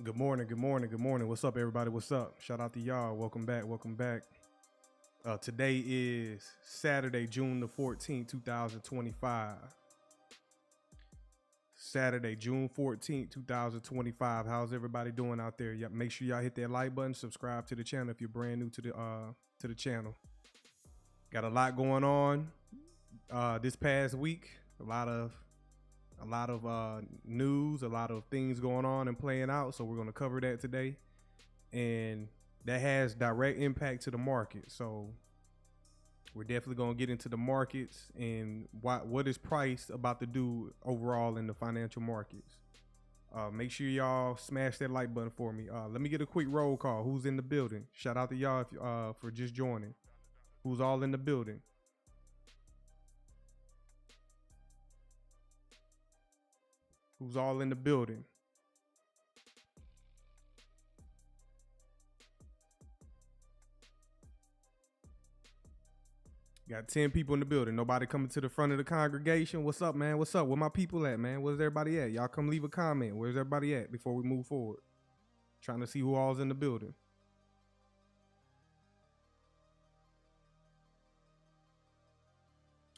Good morning, good morning, good morning. What's up, everybody? What's up? Shout out to y'all. Welcome back, welcome back. Today is Saturday, June the 14th, 2025. Saturday, June 14th, 2025. How's everybody doing out there? Yeah, make sure y'all hit that like button, subscribe to the channel if you're brand new to the channel. Got a lot going on this past week. A lot of news, a lot of things going on and playing out. So we're going to cover that today. And that has direct impact to the market. So we're definitely going to get into the markets and what is price about to do overall in the financial markets. Make sure y'all smash that like button for me. Let me get a quick roll call. Who's in the building? Shout out to y'all for just joining. Who's all in the building? Who's all in the building? Got 10 people in the building. Nobody coming to the front of the congregation. What's up, man? What's up? Where my people at, man? Where's everybody at? Y'all come leave a comment. Where's everybody at before we move forward? Trying to see who all's in the building.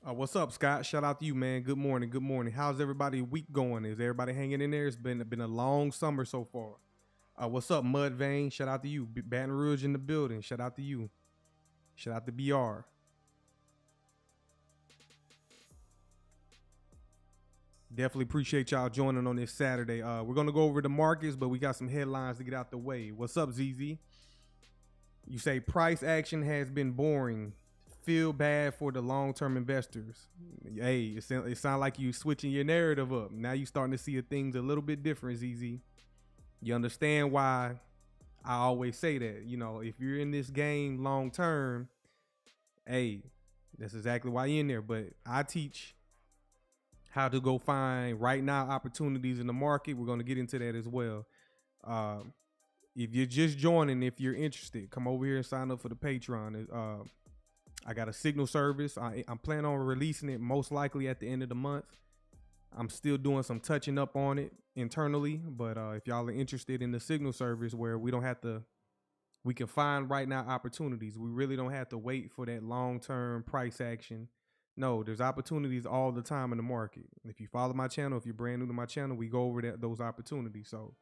What's up, Scott? Shout out to you, man. Good morning. Good morning. How's everybody week going? Is everybody hanging in there? It's been a long summer so far. What's up, Mud Vein? Shout out to you. Baton Rouge in the building. Shout out to you. Shout out to BR. Definitely appreciate y'all joining on this Saturday. We're going to go over the markets, but we got some headlines to get out the way. What's up, ZZ? You say price action has been boring. Feel bad for the long-term investors. Hey, it sounds like you switching your narrative up. Now you starting to see things a little bit different, ZZ. You understand why I always say that. You know, if you're in this game long-term, hey, that's exactly why you're in there. But I teach how to go find right now opportunities in the market. We're going to get into that as well. If you're just joining, if you're interested, come over here and sign up for the Patreon. I got a signal service. I'm planning on releasing it most likely at the end of the month. I'm still doing some touching up on it internally, but if y'all are interested in the signal service where we can find right now opportunities. We really don't have to wait for that long-term price action. No, there's opportunities all the time in the market. If you follow my channel, if you're brand new to my channel, we go over those opportunities. So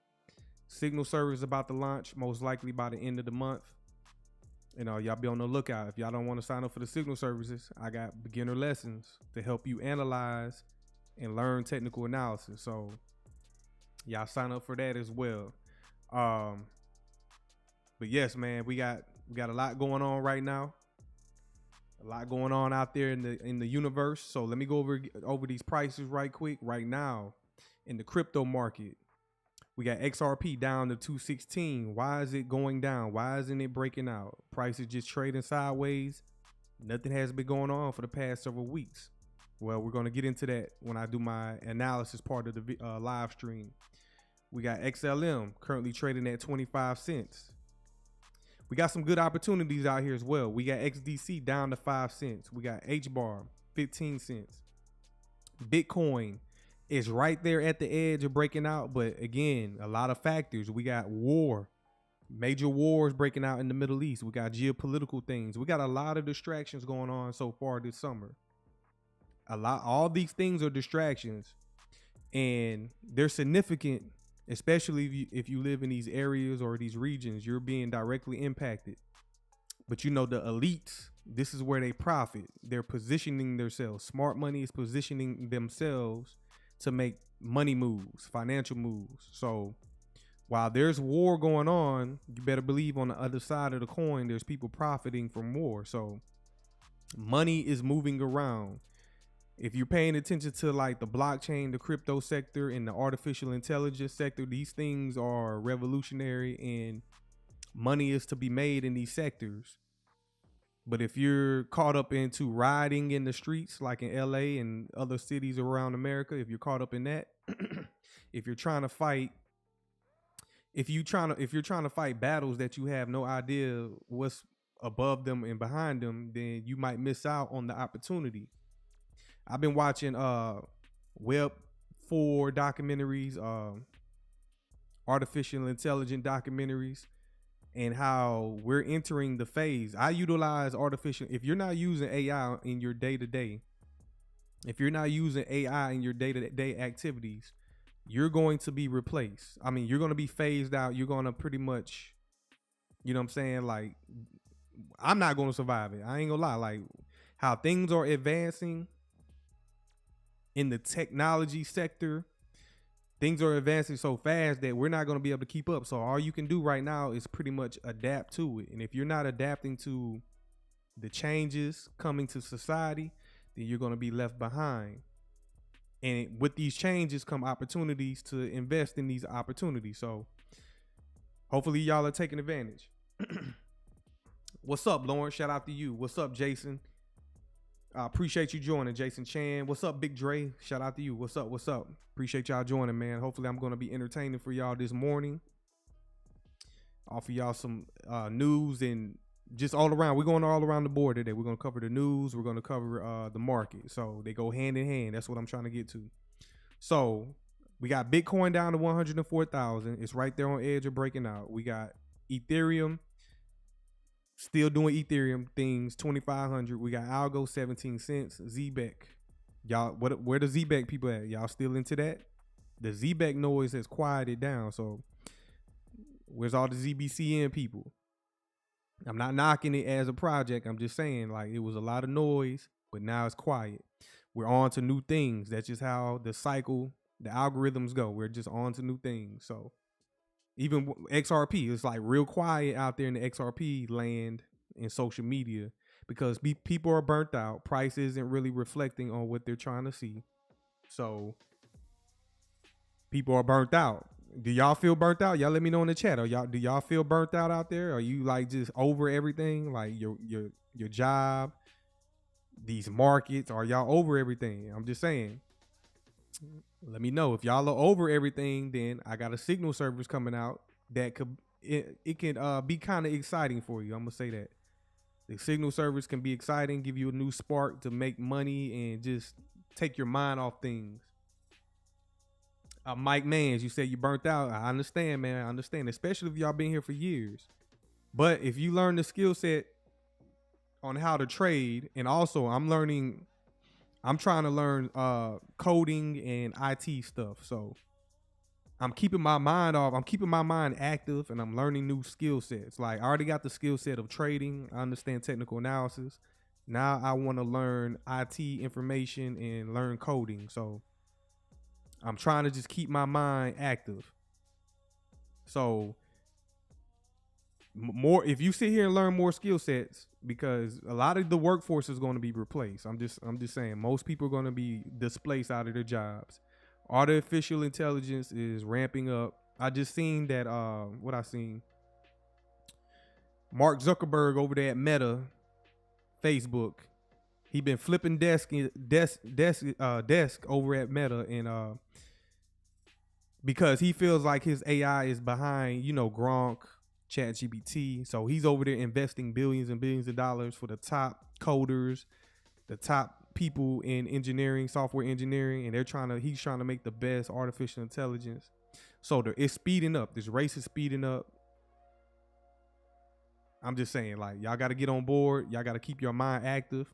signal service is about to launch most likely by the end of the month. You know, y'all be on the lookout. If y'all don't want to sign up for the signal services, I got beginner lessons to help you analyze and learn technical analysis. So y'all sign up for that as well. But yes, man, we got a lot going on right now. A lot going on out there in the universe. So let me go over these prices right quick. Right now in the crypto market, we got XRP down to 216. Why is it going down? Why isn't it breaking out? Price is just trading sideways. Nothing has been going on for the past several weeks. Well, we're going to get into that when I do my analysis part of the live stream. We got XLM currently trading at 25 cents. We got some good opportunities out here as well. We got XDC down to 5 cents. We got HBAR 15 cents. Bitcoin is right there at the edge of breaking out. But again, a lot of factors. We got major wars breaking out in the Middle East. We got geopolitical things. We got a lot of distractions going on so far this summer. All these things are distractions, and they're significant, especially if you live in these areas or these regions. You're being directly impacted. But you know, the elites, this is where they profit. They're positioning themselves. Smart money is positioning themselves to make money moves, financial moves. So while there's war going on, you better believe on the other side of the coin, there's people profiting from war. So money is moving around. If you're paying attention to like the blockchain, the crypto sector, and the artificial intelligence sector, these things are revolutionary and money is to be made in these sectors. But if you're caught up into riding in the streets, like in LA and other cities around America, if you're caught up in that, if you're trying to fight, if you're trying to fight battles that you have no idea what's above them and behind them, then you might miss out on the opportunity. I've been watching Web 4 documentaries, artificial intelligence documentaries, and how we're entering the phase. I utilize artificial. If you're not using AI in your day-to-day, if you're not using AI in your day-to-day activities, you're going to be replaced. I mean, you're going to be phased out. You're going to pretty much, you know what I'm saying? Like, I'm not going to survive it. I ain't gonna lie. Like, how things are advancing in the technology sector, things are advancing so fast that we're not going to be able to keep up. So all you can do right now is pretty much adapt to it. And if you're not adapting to the changes coming to society, then you're going to be left behind. And with these changes come opportunities to invest in these opportunities. So hopefully y'all are taking advantage. What's up, Lauren? Shout out to you. What's up, Jason? I appreciate you joining, Jason Chan. What's up, Big Dre? Shout out to you. What's up? What's up? Appreciate y'all joining, man. Hopefully I'm going to be entertaining for y'all this morning. Offer y'all some news and just all around. We're going all around the board today. We're going to cover the news. We're going to cover the market. So they go hand in hand. That's what I'm trying to get to. So we got Bitcoin down to 104,000. It's right there on edge of breaking out. We got Ethereum still doing Ethereum things, 2,500. We got Algo, 17 cents. ZBEC. Y'all, where the ZBEC people at? Y'all still into that? The ZBEC noise has quieted down. So where's all the ZBCN people? I'm not knocking it as a project. I'm just saying, like, it was a lot of noise, but now it's quiet. We're on to new things. That's just how the cycle, the algorithms go. We're just on to new things. So even XRP, it's like real quiet out there in the XRP land in social media because people are burnt out. Price isn't really reflecting on what they're trying to see. So people are burnt out. Do y'all feel burnt out? Y'all let me know in the chat. Do y'all feel burnt out there? Are you like just over everything? Like your job, these markets, are y'all over everything? I'm just saying. Let me know if y'all are over everything. Then I got a signal service coming out that can be kind of exciting for you. I'm gonna say that the signal service can be exciting, give you a new spark to make money and just take your mind off things. Mike Mans, you said you burnt out. I understand, man. I understand, especially if y'all been here for years. But if you learn the skill set on how to trade, and also I'm trying to learn coding and IT stuff. So I'm keeping my mind off. I'm keeping my mind active, and I'm learning new skill sets. Like I already got the skill set of trading. I understand technical analysis. Now I want to learn IT information and learn coding. So I'm trying to just keep my mind active. So more, if you sit here and learn more skill sets, because a lot of the workforce is going to be replaced. I'm just saying most people are going to be displaced out of their jobs. Artificial intelligence is ramping up. I just seen that what I seen, Mark Zuckerberg over there at Meta, Facebook, he been flipping desk over at Meta, and because he feels like his AI is behind, Gronk, ChatGPT. So he's over there investing billions and billions of dollars for the top coders, the top people in engineering, software engineering, and he's trying to make the best artificial intelligence. So it's speeding up. This race is speeding up. I'm just saying, like, y'all got to get on board. Y'all got to keep your mind active.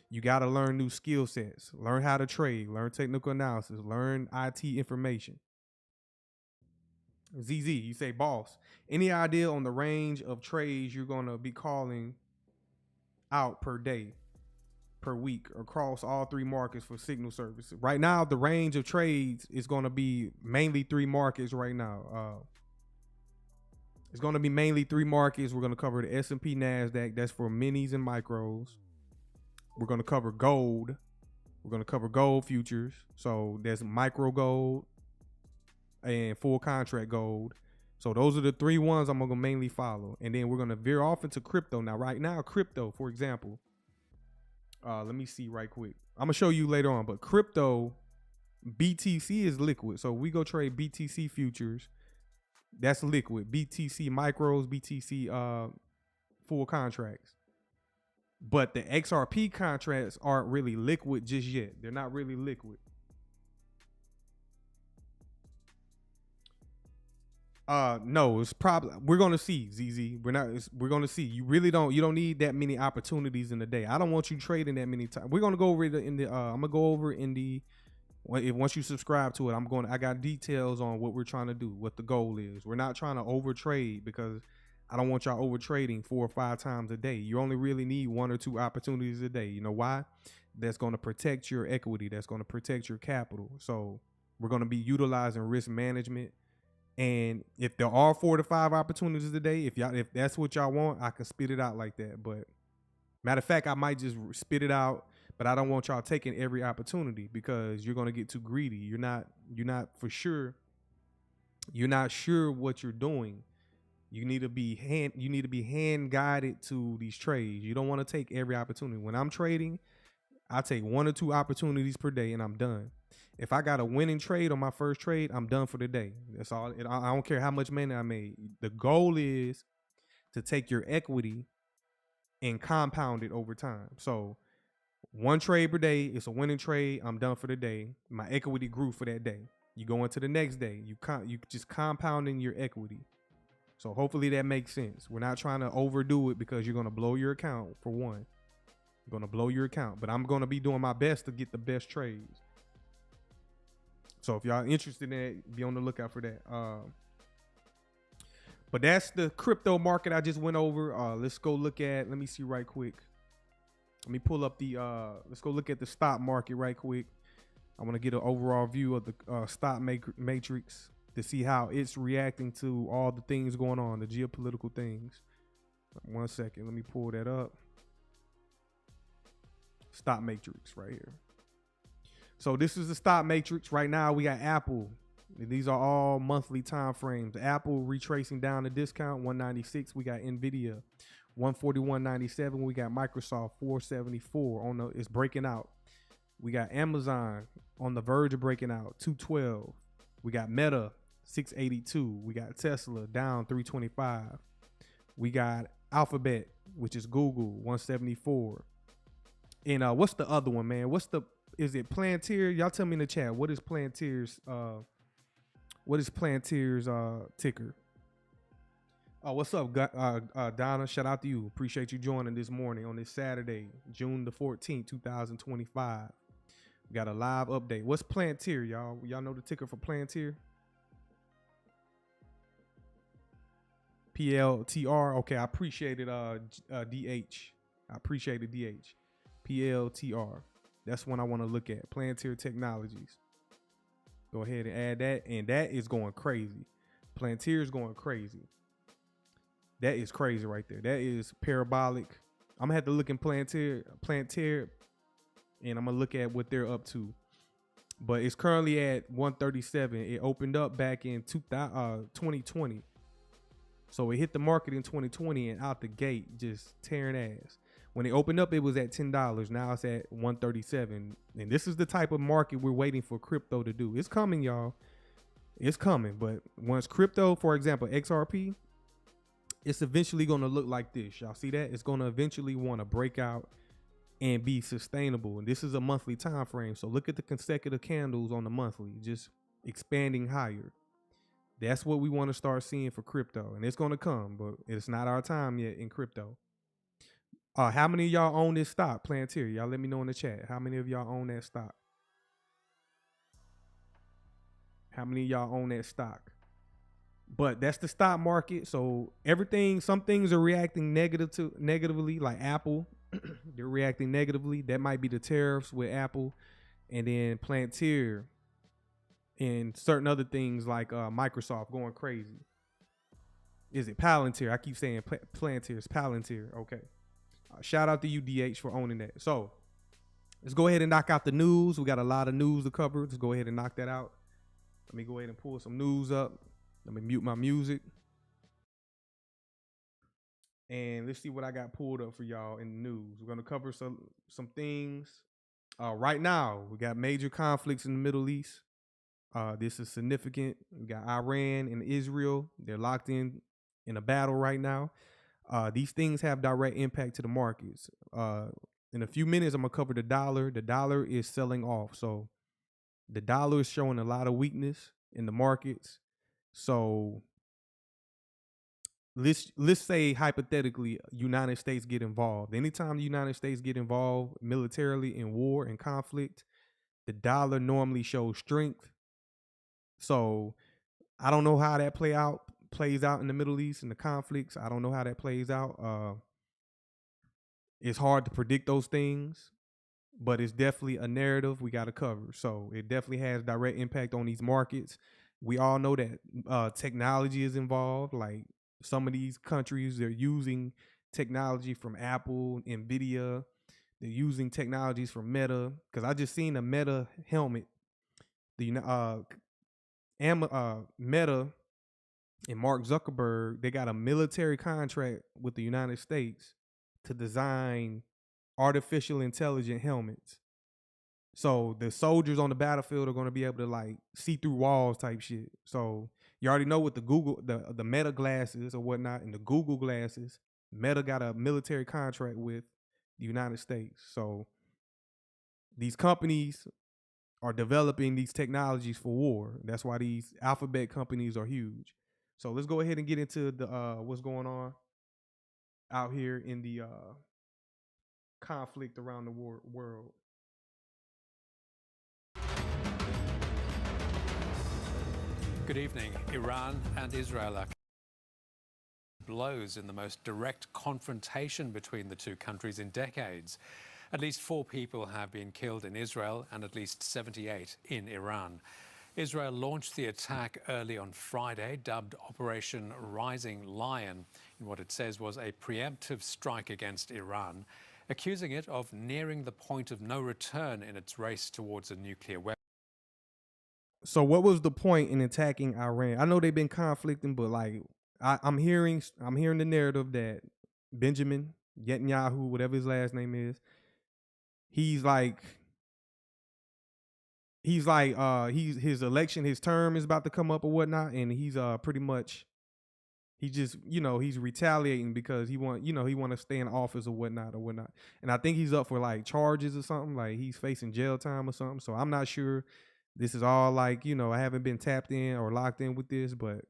You got to learn new skill sets, learn how to trade, learn technical analysis, learn IT information. ZZ, you say, boss, any idea on the range of trades you're going to be calling out per day, per week, across all three markets for signal service? Right now, the range of trades is going to be mainly three markets right now. It's going to be mainly 3 markets. We're going to cover the S&P, NASDAQ. That's for minis and micros. We're going to cover gold. We're going to cover gold futures. So there's micro gold and full contract gold. So those are the 3 ones I'm going to mainly follow. And then we're going to veer off into crypto. Now, right now, crypto, for example, let me see right quick. I'm going to show you later on, but crypto, BTC is liquid. So we go trade BTC futures. That's liquid. BTC micros, BTC full contracts. But the XRP contracts aren't really liquid just yet. They're not really liquid. No, it's probably, we're gonna see, ZZ. We're gonna see. You don't need that many opportunities in the day. I don't want you trading that many times. We're gonna go over it I'm gonna go over in the, once you subscribe to it, I got details on what we're trying to do, what the goal is. We're not trying to over trade, because I don't want y'all over trading 4 or 5 times a day. You only really need 1 or 2 opportunities a day. You know why? That's going to protect your equity. That's going to protect your capital. So we're going to be utilizing risk management. And if there are 4 to 5 opportunities a day, if that's what y'all want, I can spit it out like that. But matter of fact, I might just spit it out, but I don't want y'all taking every opportunity, because you're going to get too greedy. You're not for sure. You're not sure what you're doing. You need to be hand guided to these trades. You don't want to take every opportunity. When I'm trading, I take 1 or 2 opportunities per day and I'm done. If I got a winning trade on my first trade, I'm done for the day. That's all. I don't care how much money I made. The goal is to take your equity and compound it over time. So 1 trade per day, it's a winning trade. I'm done for the day. My equity grew for that day. You go into the next day. You just compounding your equity. So hopefully that makes sense. We're not trying to overdo it, because you're going to blow your account, for one. You're going to blow your account. But I'm going to be doing my best to get the best trades. So if y'all interested in it, be on the lookout for that. But that's the crypto market I just went over. Let's go look at, let me see right quick. Let me pull up the, let's go look at the stock market right quick. I want to get an overall view of the stock matrix, to see how it's reacting to all the things going on, the geopolitical things. 1 second, let me pull that up. Stock matrix right here. So this is the stock matrix. Right now we got Apple. These are all monthly time frames. Apple retracing down the discount, 196. We got Nvidia, 141.97. We got Microsoft, 474. It's breaking out. We got Amazon on the verge of breaking out, 212. We got Meta, 682. We got Tesla down 325. We got Alphabet, which is Google, 174. And what's the other one, man? Is it Palantir? Y'all tell me in the chat. What is Palantir's ticker? Oh, what's up, Donna? Shout out to you. Appreciate you joining this morning on this Saturday, June the 14th, 2025. We got a live update. What's Palantir, y'all? Y'all know the ticker for Palantir? PLTR. Okay, I appreciate it, DH. I appreciate it, DH. PLTR. That's one I want to look at. Palantir Technologies. Go ahead and add that. And that is going crazy. Palantir is going crazy. That is crazy right there. That is parabolic. I'm going to have to look in Palantir, and I'm going to look at what they're up to. But it's currently at 137. It opened up back in 2020. So it hit the market in 2020 and out the gate just tearing ass. When it opened up, it was at $10. Now it's at 137. And this is the type of market we're waiting for crypto to do. It's coming, y'all. It's coming. But once crypto, for example, XRP, it's eventually going to look like this. Y'all see that? It's going to eventually want to break out and be sustainable. And this is a monthly time frame. So look at the consecutive candles on the monthly, just expanding higher. That's what we want to start seeing for crypto. And it's going to come, but it's not our time yet in crypto. How many of y'all own this stock, Palantir? Y'all let me know in the chat. How many of y'all own that stock? How many of y'all own that stock? But that's the stock market. So some things are reacting negatively, like Apple. They're reacting negatively. That might be the tariffs with Apple. And then Palantir and certain other things like Microsoft going crazy. Is it Palantir? I keep saying Palantir. It's Palantir. Okay. Shout out to UDH for owning that. So let's go ahead and knock out the news. We got a lot of news to cover. Let's go ahead and knock that out. Let me go ahead and pull some news up. Let me mute my music. And let's see what I got pulled up for y'all in the news. We're going to cover some things. Right now, we got major conflicts in the Middle East. This is significant. We got Iran and Israel. They're locked in a battle right now. These things have direct impact to the markets. In a few minutes, I'm going to cover the dollar. The dollar is selling off. So the dollar is showing a lot of weakness in the markets. So let's say hypothetically, United States get involved. Anytime the United States get involved militarily in war and conflict, the dollar normally shows strength. So I don't know how that plays out in the Middle East and the conflicts. I don't know how that plays out. It's hard to predict those things, but it's definitely a narrative we got to cover. So it definitely has direct impact on these markets. We all know that technology is involved. Like some of these countries, they're using technology from Apple, Nvidia. They're using technologies from Meta. Because I just seen a Meta helmet. Meta and Mark Zuckerberg, they got a military contract with the United States to design artificial intelligent helmets. So the soldiers on the battlefield are going to be able to like see through walls type shit. So you already know what the Meta glasses or whatnot and the Google glasses, Meta got a military contract with the United States. So these companies are developing these technologies for war. That's why these alphabet companies are huge. So let's go ahead and get into the what's going on out here in the conflict around the world. Good evening. Iran and Israel are blows in the most direct confrontation between the two countries in decades. At least 4 people have been killed in Israel and at least 78 in Iran. Israel launched the attack early on Friday, dubbed Operation Rising Lion, in what it says was a preemptive strike against Iran, accusing it of nearing the point of no return in its race towards a nuclear weapon. So what was the point in attacking Iran? I know they've been conflicting, but like I'm hearing the narrative that Benjamin Netanyahu, whatever his last name is, his election, his term is about to come up or whatnot, and he's pretty much he's retaliating because he want to stay in office or whatnot. And I think he's up for like charges or something, like he's facing jail time or something. So I'm not sure. This is all like, I haven't been tapped in or locked in with this, but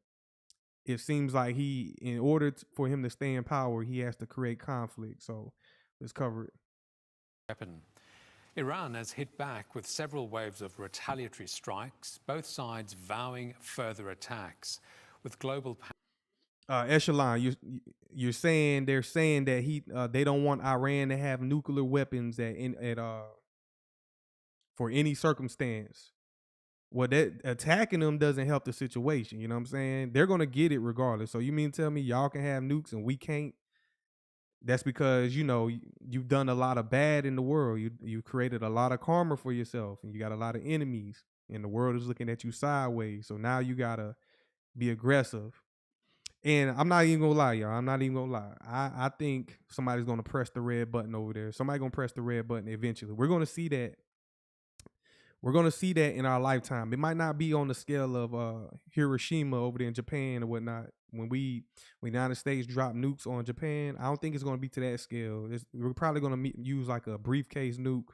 it seems like in order for him to stay in power, he has to create conflict. So let's cover it. Weapon. Iran has hit back with several waves of retaliatory strikes, both sides vowing further attacks. With global Echelon, they're saying that they don't want Iran to have nuclear weapons for any circumstance. Well, that attacking them doesn't help the situation. You know what I'm saying? They're going to get it regardless. So you mean to tell me y'all can have nukes and we can't? That's because, you've done a lot of bad in the world. You created a lot of karma for yourself and you got a lot of enemies and the world is looking at you sideways. So now you got to be aggressive. And I'm not even going to lie, y'all. I'm not even going to lie. I think somebody's going to press the red button over there. Somebody's going to press the red button eventually. We're going to see that. We're going to see that in our lifetime. It might not be on the scale of Hiroshima over there in Japan or whatnot. When the United States drop nukes on Japan, I don't think it's going to be to that scale. We're probably going to use like a briefcase nuke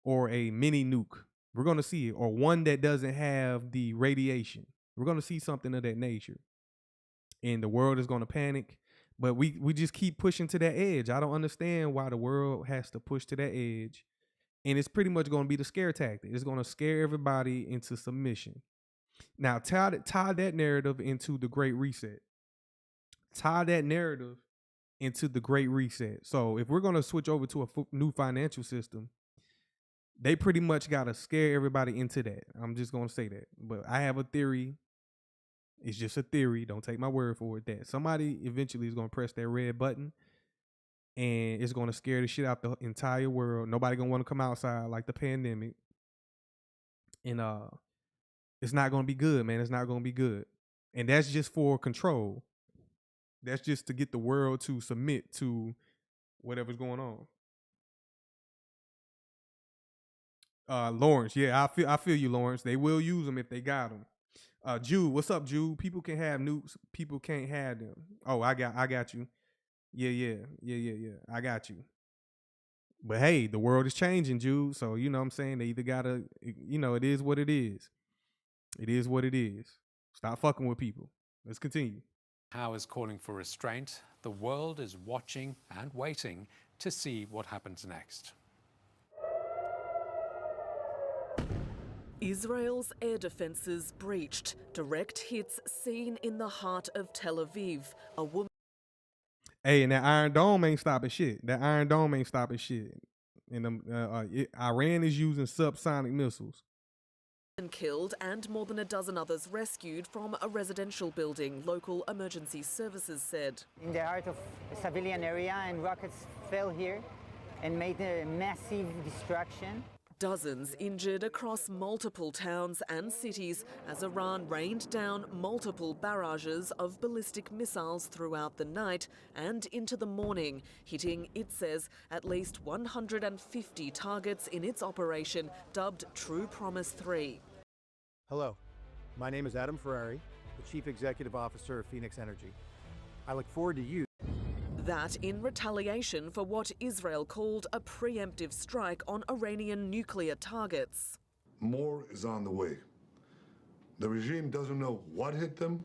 or a mini nuke. We're going to see it. Or one that doesn't have the radiation. We're going to see something of that nature. And the world is going to panic. But we just keep pushing to that edge. I don't understand why the world has to push to that edge. And it's pretty much going to be the scare tactic. It's going to scare everybody into submission. Now, tie that narrative into the Great Reset. Tie that narrative into the Great Reset. So if we're going to switch over to a new financial system, they pretty much got to scare everybody into that. I'm just going to say that. But I have a theory, It's just a theory. Don't take my word for it. That somebody eventually is going to press that red button, and it's going to scare the shit out the entire world. Nobody going to want to come outside like the pandemic. And it's not going to be good, man. It's not going to be good. And that's just for control. That's just to get the world to submit to whatever's going on. Lawrence, yeah, I feel you, Lawrence. They will use them if they got them. Jude, what's up, Jude? People can have nukes, people can't have them. Oh, I got you. Yeah. I got you. But hey, the world is changing, Jude. So you know what I'm saying? They either gotta, it is what it is. It is what it is. Stop fucking with people. Let's continue. Howe is calling for restraint. The world is watching and waiting to see what happens next. Israel's air defences breached. Direct hits seen in the heart of Tel Aviv. A woman. Hey, and that Iron Dome ain't stopping shit. And Iran is using subsonic missiles. Killed and more than a dozen others rescued from a residential building, local emergency services said. In the heart of a civilian area, and rockets fell here and made a massive destruction. Dozens injured across multiple towns and cities as Iran rained down multiple barrages of ballistic missiles throughout the night and into the morning, hitting, it says, at least 150 targets in its operation dubbed True Promise 3. Hello, my name is Adam Ferrari, the Chief Executive Officer of Phoenix Energy. I look forward to you. That in retaliation for what Israel called a preemptive strike on Iranian nuclear targets. More is on the way. The regime doesn't know what hit them.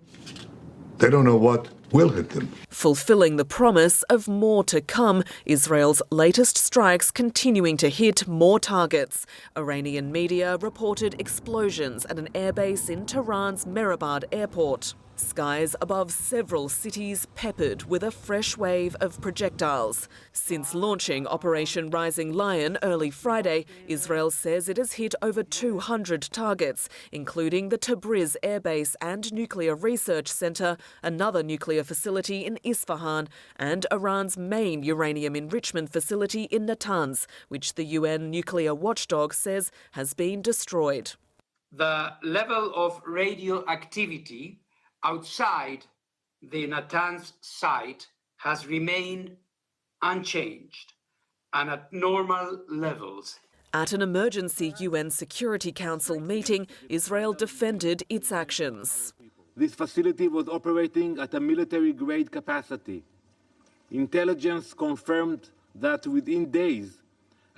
They don't know what will hit them. Fulfilling the promise of more to come, Israel's latest strikes continuing to hit more targets. Iranian media reported explosions at an airbase in Tehran's Mehrabad airport. Skies above several cities peppered with a fresh wave of projectiles. Since launching Operation Rising Lion early Friday, Israel says it has hit over 200 targets, including the Tabriz airbase and nuclear research center, another nuclear facility in Isfahan, and Iran's main uranium enrichment facility in Natanz, which the UN nuclear watchdog says has been destroyed. The level of radioactivity outside the Natanz site has remained unchanged and at normal levels. At an emergency UN Security Council meeting, Israel defended its actions. This facility was operating at a military-grade capacity. Intelligence confirmed that within days,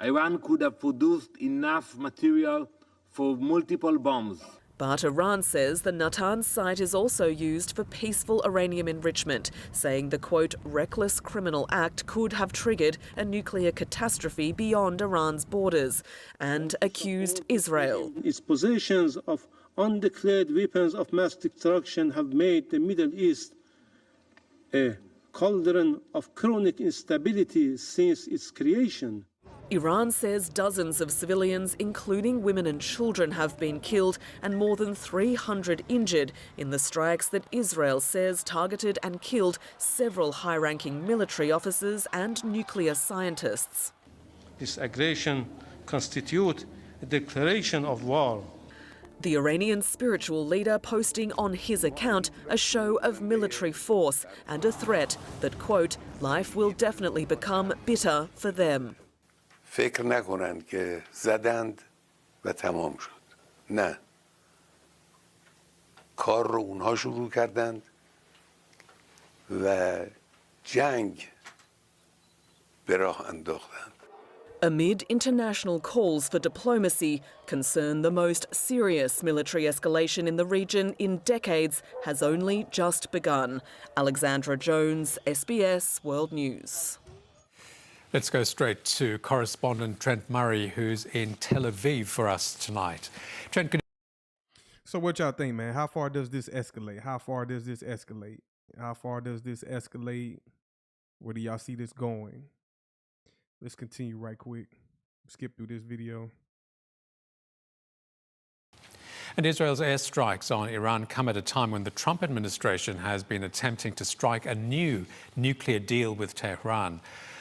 Iran could have produced enough material for multiple bombs. But Iran says the Natanz site is also used for peaceful uranium enrichment, saying the, quote, reckless criminal act could have triggered a nuclear catastrophe beyond Iran's borders, and accused Israel. Its possessions of undeclared weapons of mass destruction have made the Middle East a cauldron of chronic instability since its creation. Iran says dozens of civilians, including women and children, have been killed and more than 300 injured in the strikes that Israel says targeted and killed several high-ranking military officers and nuclear scientists. This aggression constitutes a declaration of war. The Iranian spiritual leader posting on his account a show of military force and a threat that, quote, life will definitely become bitter for them. فکر نکنند که زدند و تمام شد. نه. کار رو اونها شروع کردند و جنگ به راه انداختند. Amid international calls for diplomacy, concern the most serious military escalation in the region in decades has only just begun. Alexandra Jones, SBS World News. Let's go straight to correspondent Trent Murray, who's in Tel Aviv for us tonight. Trent, can So what y'all think, man? How far does this escalate? How far does this escalate? How far does this escalate? Where do y'all see this going? Let's continue right quick. Skip through this video. And Israel's airstrikes on Iran come at a time when the Trump administration has been attempting to strike a new nuclear deal with Tehran.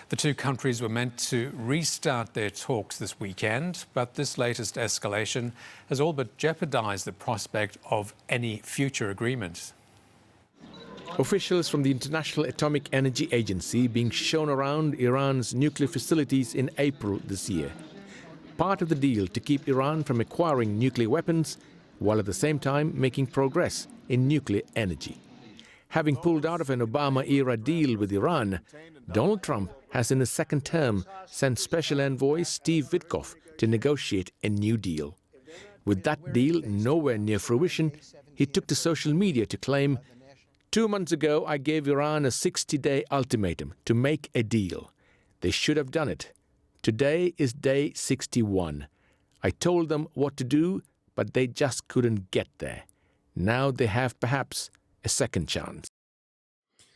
The two countries were meant to restart their talks this weekend, but this latest escalation has all but jeopardized the prospect of any future agreement. Officials from the International Atomic Energy Agency being shown around Iran's nuclear facilities in April this year. Part of the deal to keep Iran from acquiring nuclear weapons, while at the same time making progress in nuclear energy. Having pulled out of an Obama-era deal with Iran, Donald Trump has in his second term sent Special Envoy Steve Witkoff to negotiate a new deal. With that deal nowhere near fruition, he took to social media to claim, "2 months ago, I gave Iran a 60-day ultimatum to make a deal. They should have done it. Today is day 61. I told them what to do, but they just couldn't get there. Now they have perhaps a second chance."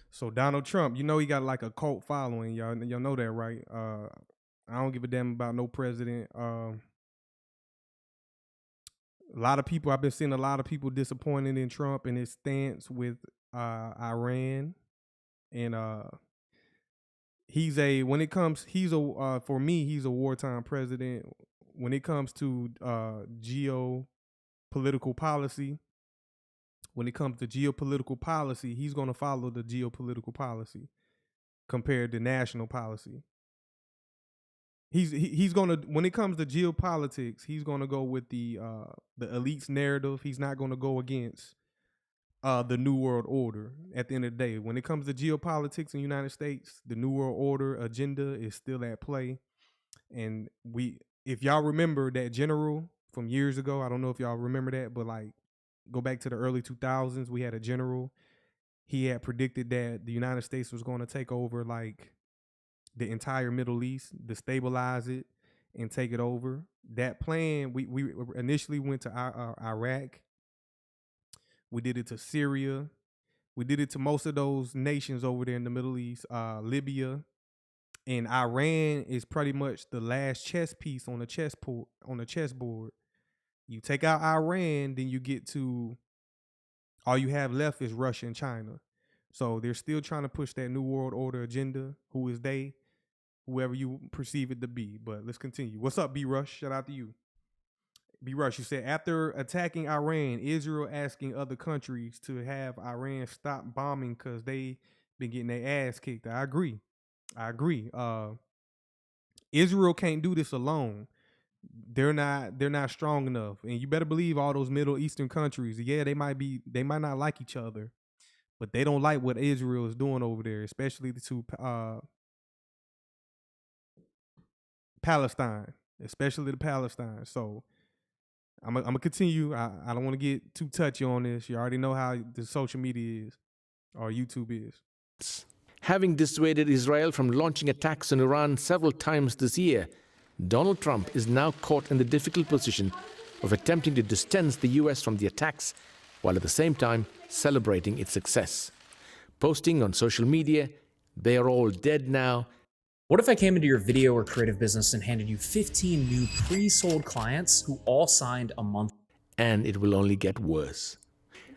So Donald Trump, you know he got like a cult following. Y'all know that, right? I don't give a damn about no president. A lot of people, I've been seeing a lot of people disappointed in Trump and his stance with Iran. And for me, he's a wartime president. When it comes to geopolitical policy, he's going to follow the geopolitical policy compared to national policy. He's going to, when it comes to geopolitics, he's going to go with the elites narrative. He's not going to go against the New World Order. At the end of the day, when it comes to geopolitics in the United States, the New World Order agenda is still at play. And if y'all remember that general from years ago, I don't know if y'all remember that, but like, go back to the early 2000s, we had a general. He had predicted that the United States was going to take over like the entire Middle East, destabilize it, and take it over. That plan, we initially went to Iraq. We did it to Syria. We did it to most of those nations over there in the Middle East, Libya. And Iran is pretty much the last chess piece on the chessboard. You take out Iran, then you get to, all you have left is Russia and China. So they're still trying to push that New World Order agenda. Who is they? Whoever you perceive it to be. But let's continue. What's up, B-Rush? Shout out to you. B-Rush, you said, after attacking Iran, Israel asking other countries to have Iran stop bombing because they been getting their ass kicked. I agree. Israel can't do this alone. They're not strong enough. And you better believe all those Middle Eastern countries, yeah, they might not like each other, but they don't like what Israel is doing over there, especially to Palestine. So I'm gonna continue. I don't want to get too touchy on this. You already know how the social media is, or YouTube is. Having dissuaded Israel from launching attacks on Iran several times this year, Donald Trump is now caught in the difficult position of attempting to distance the US from the attacks, while at the same time celebrating its success. Posting on social media, "They are all dead now." What if I came into your video or creative business and handed you 15 new pre-sold clients who all signed a month? And it will only get worse.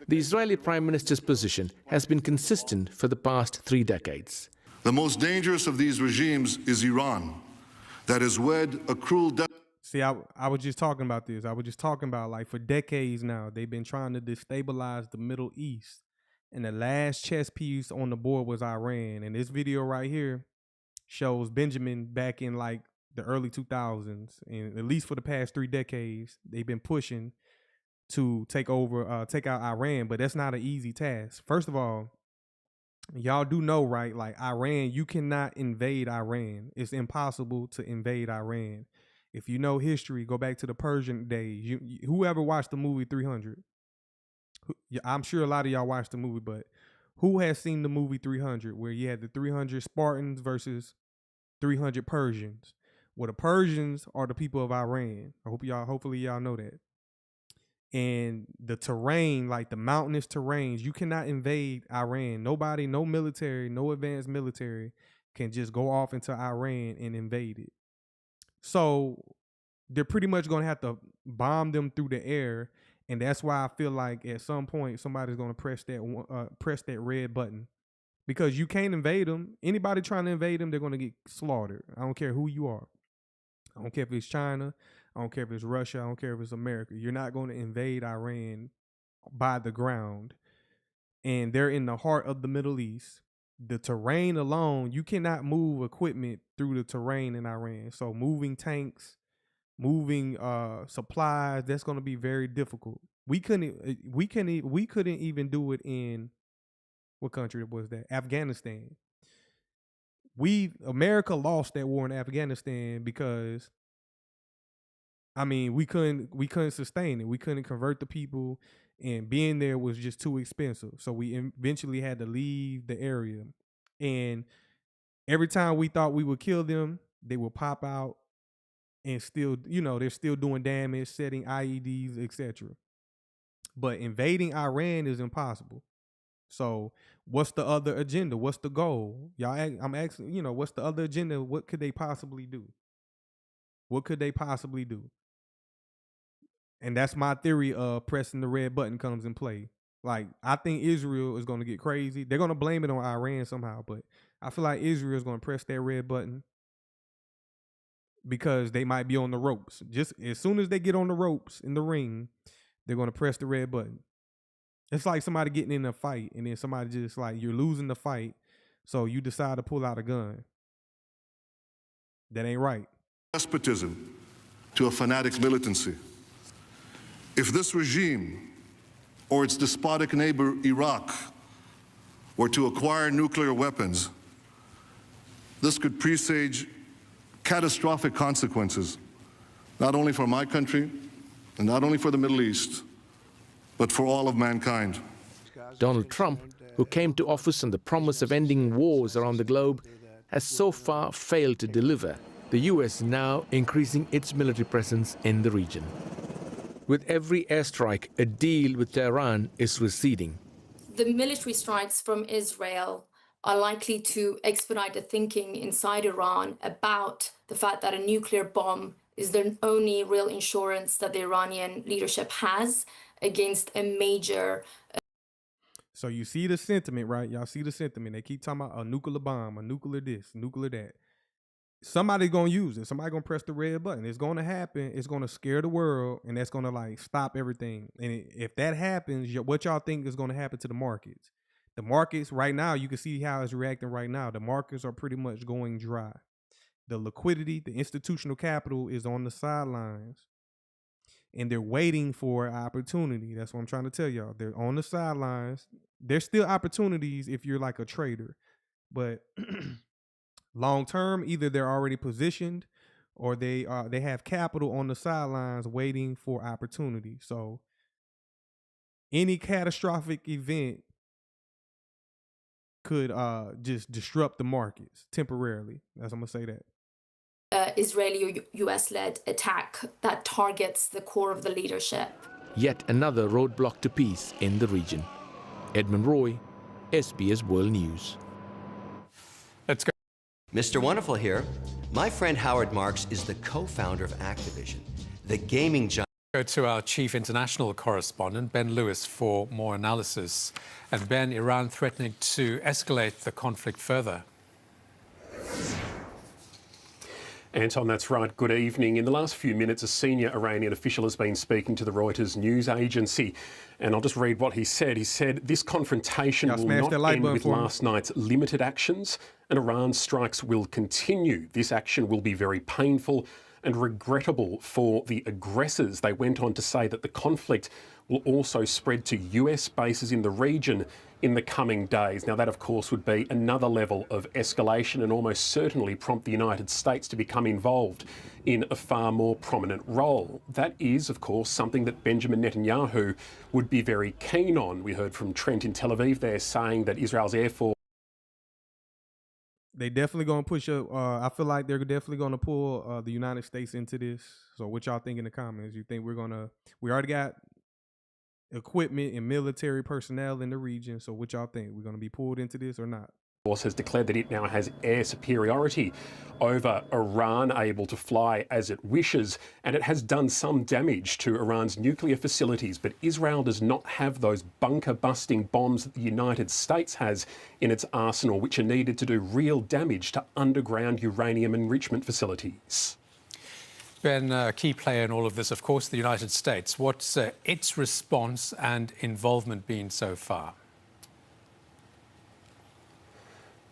The Israeli Prime Minister's position has been consistent for the past 3 decades. The most dangerous of these regimes is Iran, that has wed a cruel death. See, I was just talking about this. I was just talking about, like, for decades now, they've been trying to destabilize the Middle East. And the last chess piece on the board was Iran. And this video right here shows Benjamin back in like the early 2000s. And at least for the past 3 decades, they've been pushing to take out Iran. But that's not an easy task. First of all, y'all do know, right? Like, Iran, you cannot invade Iran. It's impossible to invade Iran. If you know history, go back to the Persian days. Whoever watched the movie 300? I'm sure a lot of y'all watched the movie, but who has seen the movie 300, where you had the 300 Spartans versus 300 Persians? Well, the Persians are the people of Iran. Hopefully y'all know that. And the terrain, like the mountainous terrains, you cannot invade Iran. Nobody, no military, no advanced military can just go off into Iran and invade it. So they're pretty much going to have to bomb them through the air. And that's why I feel like at some point somebody's going to press that red button, because you can't invade them. Anybody trying to invade them, they're going to get slaughtered. I don't care who you are. I don't care if it's China. I don't care if it's Russia. I don't care if it's America. You're not going to invade Iran by the ground. And they're in the heart of the Middle East. The terrain alone, you cannot move equipment through the terrain in Iran. So moving tanks, moving supplies, that's going to be very difficult. We couldn't even do it in, what country was that? Afghanistan. America lost that war in Afghanistan because, I mean, we couldn't sustain it. We couldn't convert the people, and being there was just too expensive. So we eventually had to leave the area. And every time we thought we would kill them, they would pop out and still, they're still doing damage, setting IEDs, etc. But invading Iran is impossible. So what's the other agenda? What's the goal? I'm asking, what's the other agenda? What could they possibly do? What could they possibly do? And that's my theory of pressing the red button comes in play. Like, I think Israel is going to get crazy. They're going to blame it on Iran somehow, but I feel like Israel is going to press that red button because they might be on the ropes. Just as soon as they get on the ropes in the ring, they're going to press the red button. It's like somebody getting in a fight and then somebody just like, you're losing the fight, so you decide to pull out a gun. That ain't right. Despotism to a fanatic militancy. If this regime or its despotic neighbor Iraq were to acquire nuclear weapons, this could presage catastrophic consequences, not only for my country and not only for the Middle East, but for all of mankind. Donald Trump, who came to office on the promise of ending wars around the globe, has so far failed to deliver. The US now increasing its military presence in the region. With every airstrike, a deal with Tehran is receding. The military strikes from Israel are likely to expedite the thinking inside Iran about the fact that a nuclear bomb is the only real insurance that the Iranian leadership has against a major... So you see the sentiment, right? Y'all see the sentiment. They keep talking about a nuclear bomb, a nuclear this, nuclear that. Somebody's going to use it. Somebody's going to press the red button. It's going to happen. It's going to scare the world, and that's going to like stop everything. And if that happens, what y'all think is going to happen to the markets? The markets right now, you can see how it's reacting right now. The markets are pretty much going dry. The liquidity, the institutional capital is on the sidelines, and they're waiting for an opportunity. That's what I'm trying to tell y'all. They're on the sidelines. There's still opportunities if you're like a trader, but long term, either they're already positioned or they have capital on the sidelines waiting for opportunity. So any catastrophic event could just disrupt the markets temporarily. That's I'm gonna say that. Israeli or US-led attack that targets the core of the leadership. Yet another roadblock to peace in the region. Edmund Roy, SBS World News. Let's go. Mr. Wonderful here. My friend Howard Marks is the co-founder of Activision, the gaming giant. Go to our chief international correspondent, Ben Lewis, for more analysis. And Ben, Iran threatening to escalate the conflict further. Anton, that's right. Good evening. In the last few minutes, a senior Iranian official has been speaking to the Reuters news agency. And I'll just read what he said. He said, this confrontation will not end with last night's limited actions, and Iran's strikes will continue. This action will be very painful and regrettable for the aggressors. They went on to say that the conflict will also spread to US bases in the region in the coming days. Now, that, of course, would be another level of escalation and almost certainly prompt the United States to become involved in a far more prominent role. That is, of course, something that Benjamin Netanyahu would be very keen on. We heard from Trent in Tel Aviv there saying that Israel's Air Force... They definitely going to push up. I feel like they're definitely going to pull the United States into this. So what y'all think in the comments? You think we already got equipment and military personnel in the region. So what y'all think? We're going to be pulled into this or not? Force has declared that it now has air superiority over Iran, able to fly as it wishes, and it has done some damage to Iran's nuclear facilities. But Israel does not have those bunker-busting bombs that the United States has in its arsenal, which are needed to do real damage to underground uranium enrichment facilities. Ben, a key player in all of this, of course, the United States. What's its response and involvement been so far?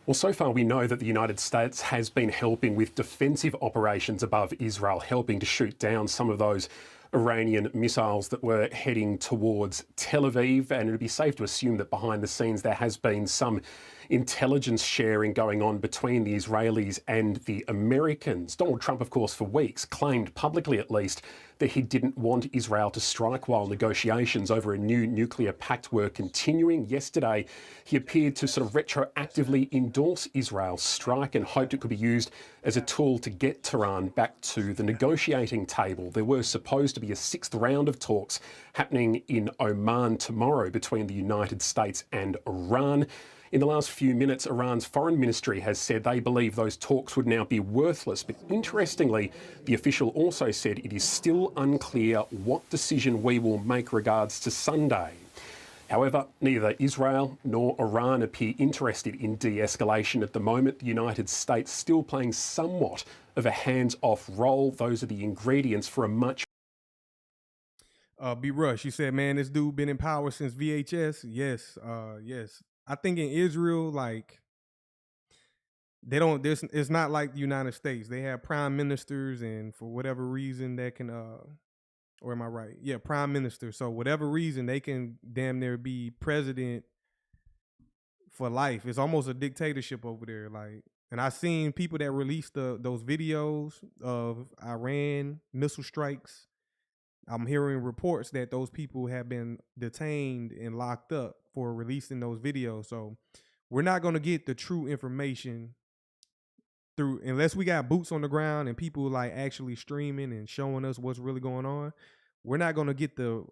Well, so far we know that the United States has been helping with defensive operations above Israel, helping to shoot down some of those Iranian missiles that were heading towards Tel Aviv. And it'd be safe to assume that behind the scenes there has been some intelligence sharing going on between the Israelis and the Americans. Donald Trump, of course, for weeks claimed, publicly at least, that he didn't want Israel to strike while negotiations over a new nuclear pact were continuing. Yesterday, he appeared to sort of retroactively endorse Israel's strike and hoped it could be used as a tool to get Tehran back to the negotiating table. There were supposed to be a 6th round of talks happening in Oman tomorrow between the United States and Iran. In the last few minutes, Iran's foreign ministry has said they believe those talks would now be worthless. But interestingly, the official also said it is still unclear what decision we will make regards to Sunday. However, neither Israel nor Iran appear interested in de-escalation at the moment. The United States still playing somewhat of a hands-off role. Those are the ingredients for a much... B. Rush, you said, man, this dude been in power since VHS. Yes, yes. I think in Israel, like, they don't, it's not like the United States. They have prime ministers, and for whatever reason that can, or am I right? Yeah, prime minister. So whatever reason, they can damn near be president for life. It's almost a dictatorship over there. Like, and I seen people that released those videos of Iran missile strikes. I'm hearing reports that those people have been detained and locked up for releasing those videos. So we're not going to get the true information through, unless we got boots on the ground and people like actually streaming and showing us what's really going on. We're not going to get the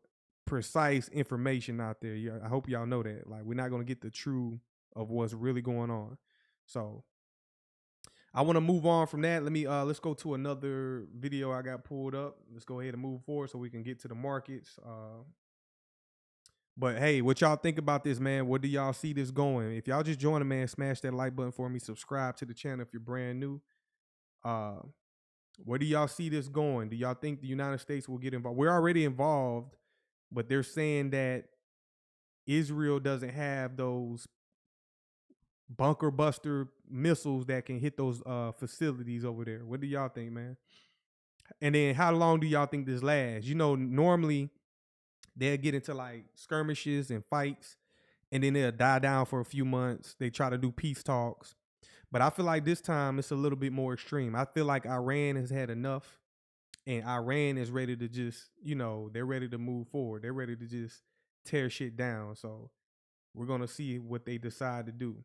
precise information out there. I hope y'all know that. Like, we're not going to get the true of what's really going on. So I want to move on from that. Let's go to another video I got pulled up. Let's go ahead and move forward so we can get to the markets. But hey, what y'all think about this, man? Where do y'all see this going? If y'all just joining, man, smash that like button for me. Subscribe to the channel if you're brand new. Where do y'all see this going? Do y'all think the United States will get involved? We're already involved, but they're saying that Israel doesn't have those bunker buster missiles that can hit those facilities over there. What do y'all think, man? And then how long do y'all think this lasts? You know, normally they'll get into like skirmishes and fights, and then they'll die down for a few months. They try to do peace talks. But I feel like this time it's a little bit more extreme. I feel like Iran has had enough, and Iran is ready to just, you know, they're ready to move forward. They're ready to just tear shit down. So we're going to see what they decide to do.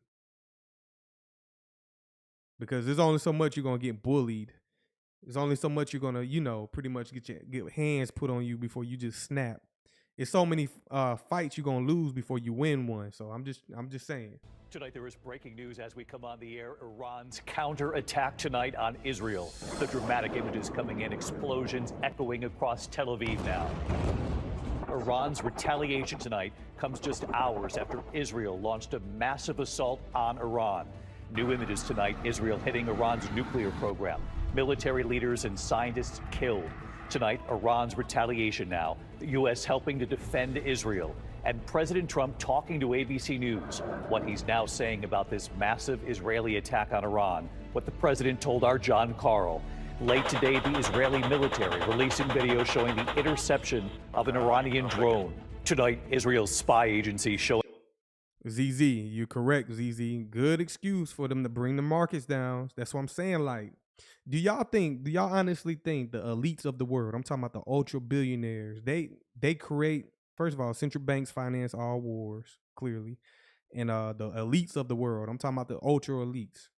Because there's only so much you're going to get bullied. There's only so much you're going to, you know, pretty much get hands put on you before you just snap. It's so many fights you're going to lose before you win one. So I'm just saying. Tonight there is breaking news as we come on the air. Iran's counterattack tonight on Israel. The dramatic images coming in, explosions echoing across Tel Aviv now. Iran's retaliation tonight comes just hours after Israel launched a massive assault on Iran. New images tonight, Israel hitting Iran's nuclear program. Military leaders and scientists killed. Tonight, Iran's retaliation now. The U.S. helping to defend Israel. And President Trump talking to ABC News. What he's now saying about this massive Israeli attack on Iran. What the president told our John Carl. Late today, the Israeli military releasing video showing the interception of an Iranian drone. Tonight, Israel's spy agency showing... ZZ, you're correct, ZZ. Good excuse for them to bring the markets down. That's what I'm saying. Like, do y'all honestly think the elites of the world, I'm talking about the ultra billionaires, they create, first of all, central banks finance all wars, clearly. And the elites of the world, I'm talking about the ultra elites.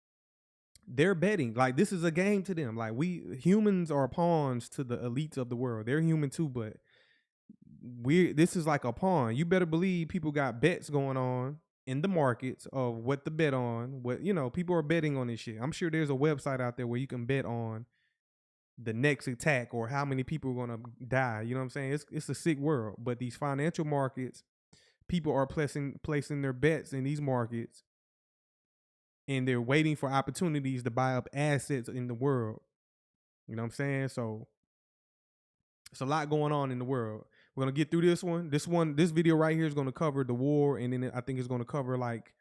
They're betting, like, this is a game to them. Like, we humans are pawns to the elites of the world. They're human too, but this is like a pawn. You better believe people got bets going on in the markets of what to bet on. What, you know, people are betting on this shit. I'm sure there's a website out there where you can bet on the next attack or how many people are gonna die. You know what I'm saying? It's a sick world. But these financial markets, people are placing their bets in these markets, and they're waiting for opportunities to buy up assets in the world. You know what I'm saying? So it's a lot going on in the world. We're gonna get through this one. This video right here is gonna cover the war, and then I think it's gonna cover like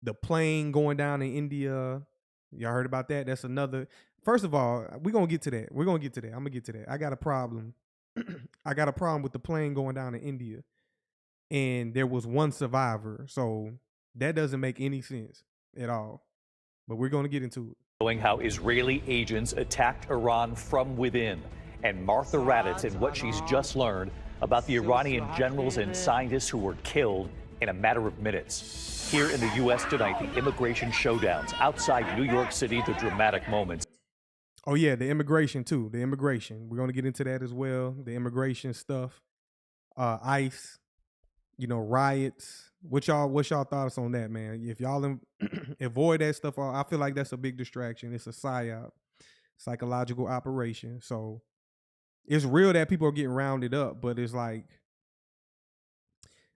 the plane going down in India. Y'all heard about that? That's another. First of all, we're gonna get to that. I'm gonna get to that. I got a problem. I got a problem with the plane going down in India, and there was one survivor. So that doesn't make any sense at all. But we're gonna get into it. Showing how Israeli agents attacked Iran from within, and Martha Raddatz and what she's just learned about the Iranian generals and scientists who were killed in a matter of minutes. Here in the U.S. tonight, the immigration showdowns outside New York City, the dramatic moments. Oh yeah, the immigration too. The immigration. We're gonna get into that as well. The immigration stuff. ICE. You know, riots. What's y'all thoughts on that, man? If y'all avoid that stuff, I feel like that's a big distraction. It's a psyop, psychological operation. So it's real that people are getting rounded up, but it's like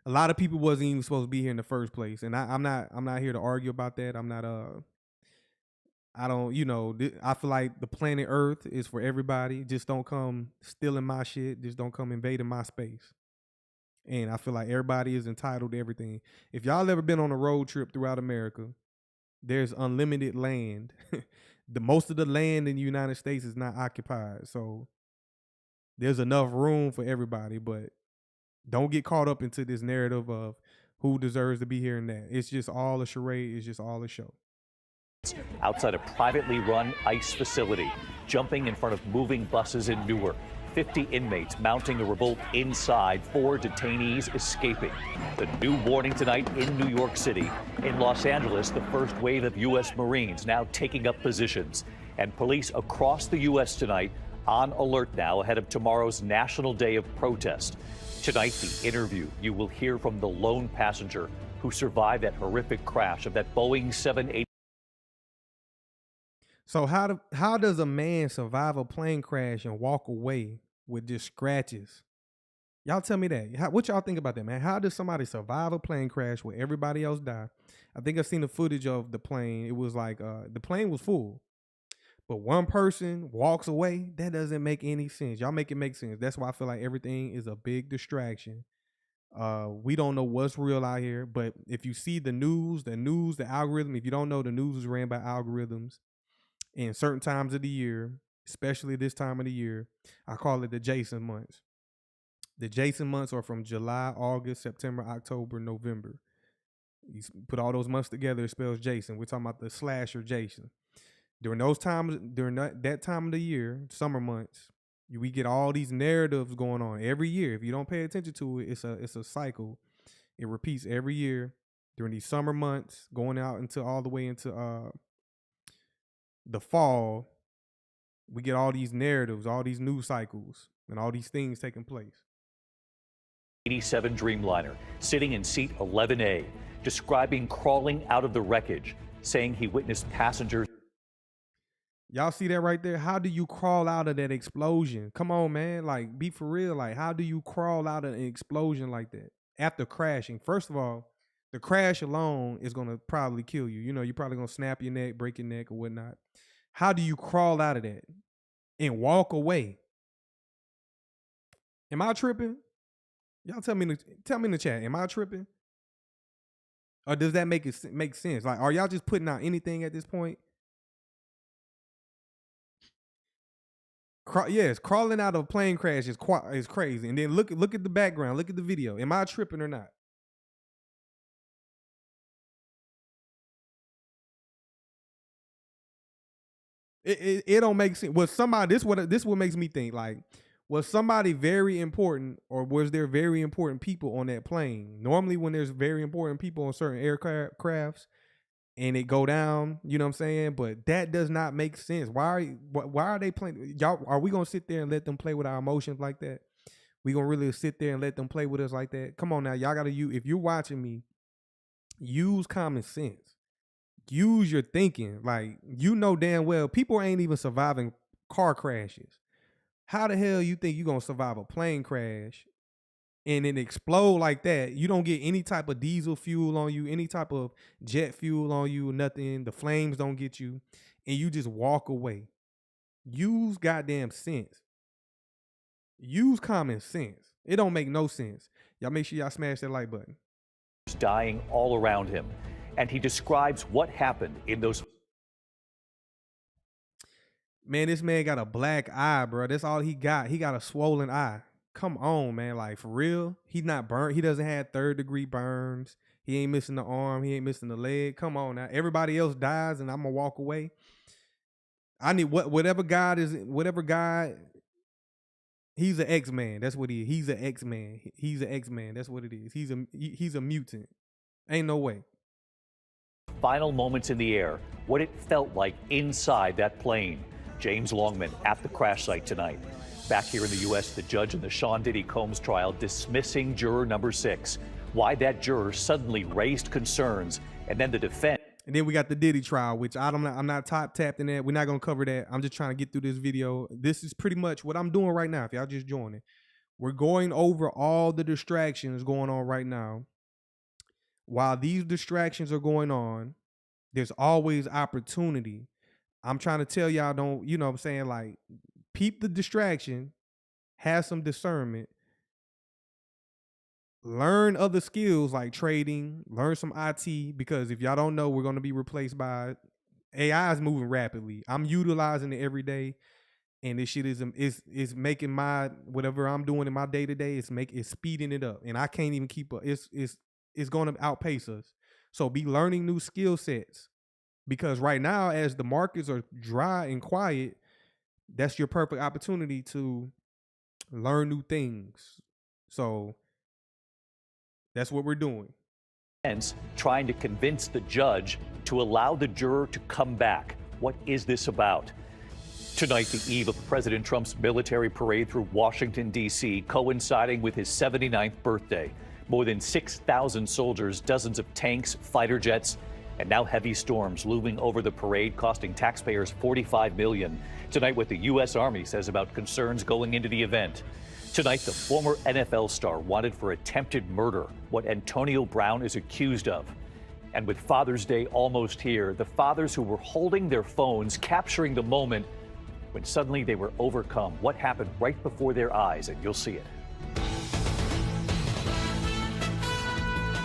a lot of people wasn't even supposed to be here in the first place. And I'm not here to argue about that. I don't, you know, I feel like the planet Earth is for everybody. Just don't come stealing my shit. Just don't come invading my space. And I feel like everybody is entitled to everything. If y'all ever been on a road trip throughout America, there's unlimited land. Most of the land in the United States is not occupied. So there's enough room for everybody, but don't get caught up into this narrative of who deserves to be here and that. It's just all a charade. It's just all a show. Outside a privately run ICE facility, jumping in front of moving buses in Newark. 50 inmates mounting a revolt inside, 4 detainees escaping. The new warning tonight in New York City. In Los Angeles, the first wave of U.S. Marines now taking up positions. And police across the U.S. tonight on alert now ahead of tomorrow's National Day of Protest. Tonight, the interview you will hear from the lone passenger who survived that horrific crash of that Boeing 787. So how does a man survive a plane crash and walk away with just scratches? Y'all tell me that. What y'all think about that, man? How does somebody survive a plane crash where everybody else die? I think I've seen the footage of the plane. It was like the plane was full, but one person walks away. That doesn't make any sense. Y'all make it make sense. That's why I feel like everything is a big distraction. We don't know what's real out here, but if you see the news, the algorithm, if you don't know, the news is ran by algorithms. In certain times of the year, especially this time of the year, I call it the Jason months. The Jason months are from July, August, September, October, November. You put all those months together, it spells Jason. We're talking about the slasher Jason. During those times, during that time of the year, summer months, we get all these narratives going on every year. If you don't pay attention to it, it's a cycle. It repeats every year during these summer months, going out into all the way into the fall. We get all these narratives, all these news cycles, and all these things taking place. 87 Dreamliner, sitting in seat 11A, describing crawling out of the wreckage, saying he witnessed passengers. Y'all see that right there? How do you crawl out of that explosion? Come on, man. Like, be for real. Like, how do you crawl out of an explosion like that after crashing? First of all, the crash alone is going to probably kill you. You know, you're probably going to snap your neck, break your neck or whatnot. How do you crawl out of that and walk away? Am I tripping? Y'all tell me in the chat. Am I tripping? Or does that make sense? Like, are y'all just putting out anything at this point? Yes, crawling out of a plane crash is crazy. And then look at the background. Look at the video. Am I tripping or not? It don't make sense. Was somebody this what makes me think, like, was somebody very important, or was there very important people on that plane? Normally when there's very important people on certain aircrafts and it go down, you know what I'm saying? But that does not make sense. Why are they playing? Y'all, are we gonna sit there and let them play with our emotions like that? We gonna really sit there and let them play with us like that? Come on now, y'all gotta if you're watching me, use common sense. Use your thinking. Like, you know damn well people ain't even surviving car crashes. How the hell you think you gonna survive a plane crash and it explode like that? You don't get any type of diesel fuel on you, any type of jet fuel on you, nothing. The flames don't get you, and you just walk away. Use goddamn sense. Use common sense. It don't make no sense. Y'all make sure y'all smash that like button. Dying all around him, and he describes what happened in those. Man, this man got a black eye, bro. That's all he got. He got a swollen eye. Come on, man. Like, for real? He's not burnt. He doesn't have 3rd-degree burns. He ain't missing the arm. He ain't missing the leg. Come on now. Everybody else dies, and I'm going to walk away. I need whatever God, he's an X-Man. That's what he is. He's an X-Man. He's an X-Man. That's what it is. He's a mutant. Ain't no way. Final moments in the air, what it felt like inside that plane. James Longman at the crash site tonight. Back here in the U.S., the judge in the Sean Diddy Combs trial dismissing juror number 6. Why that juror suddenly raised concerns, and then the defense. And then we got the Diddy trial, which I'm not tapped in that. We're not gonna cover that. I'm just trying to get through this video. This is pretty much what I'm doing right now. If y'all just joining, we're going over all the distractions going on right now. While these distractions are going on, there's always opportunity. I'm trying to tell y'all, don't, you know what I'm saying? Like, peep the distraction, have some discernment, learn other skills like trading, learn some IT, because if y'all don't know, we're going to be replaced by AI. Is moving rapidly. I'm utilizing it every day, and this shit is making my, whatever I'm doing in my day-to-day, it's speeding it up, and I can't even keep up. It's going to outpace us. So be learning new skill sets, because right now, as the markets are dry and quiet, that's your perfect opportunity to learn new things. So that's what we're doing. Trying to convince the judge to allow the juror to come back. What is this about? Tonight, the eve of President Trump's military parade through Washington, D.C., coinciding with his 79th birthday. More than 6,000 soldiers, dozens of tanks, fighter jets, and now heavy storms looming over the parade, costing taxpayers $45 million. Tonight, what the U.S. Army says about concerns going into the event. Tonight, the former NFL star wanted for attempted murder, what Antonio Brown is accused of. And with Father's Day almost here, the fathers who were holding their phones, capturing the moment when suddenly they were overcome. What happened right before their eyes, and you'll see it.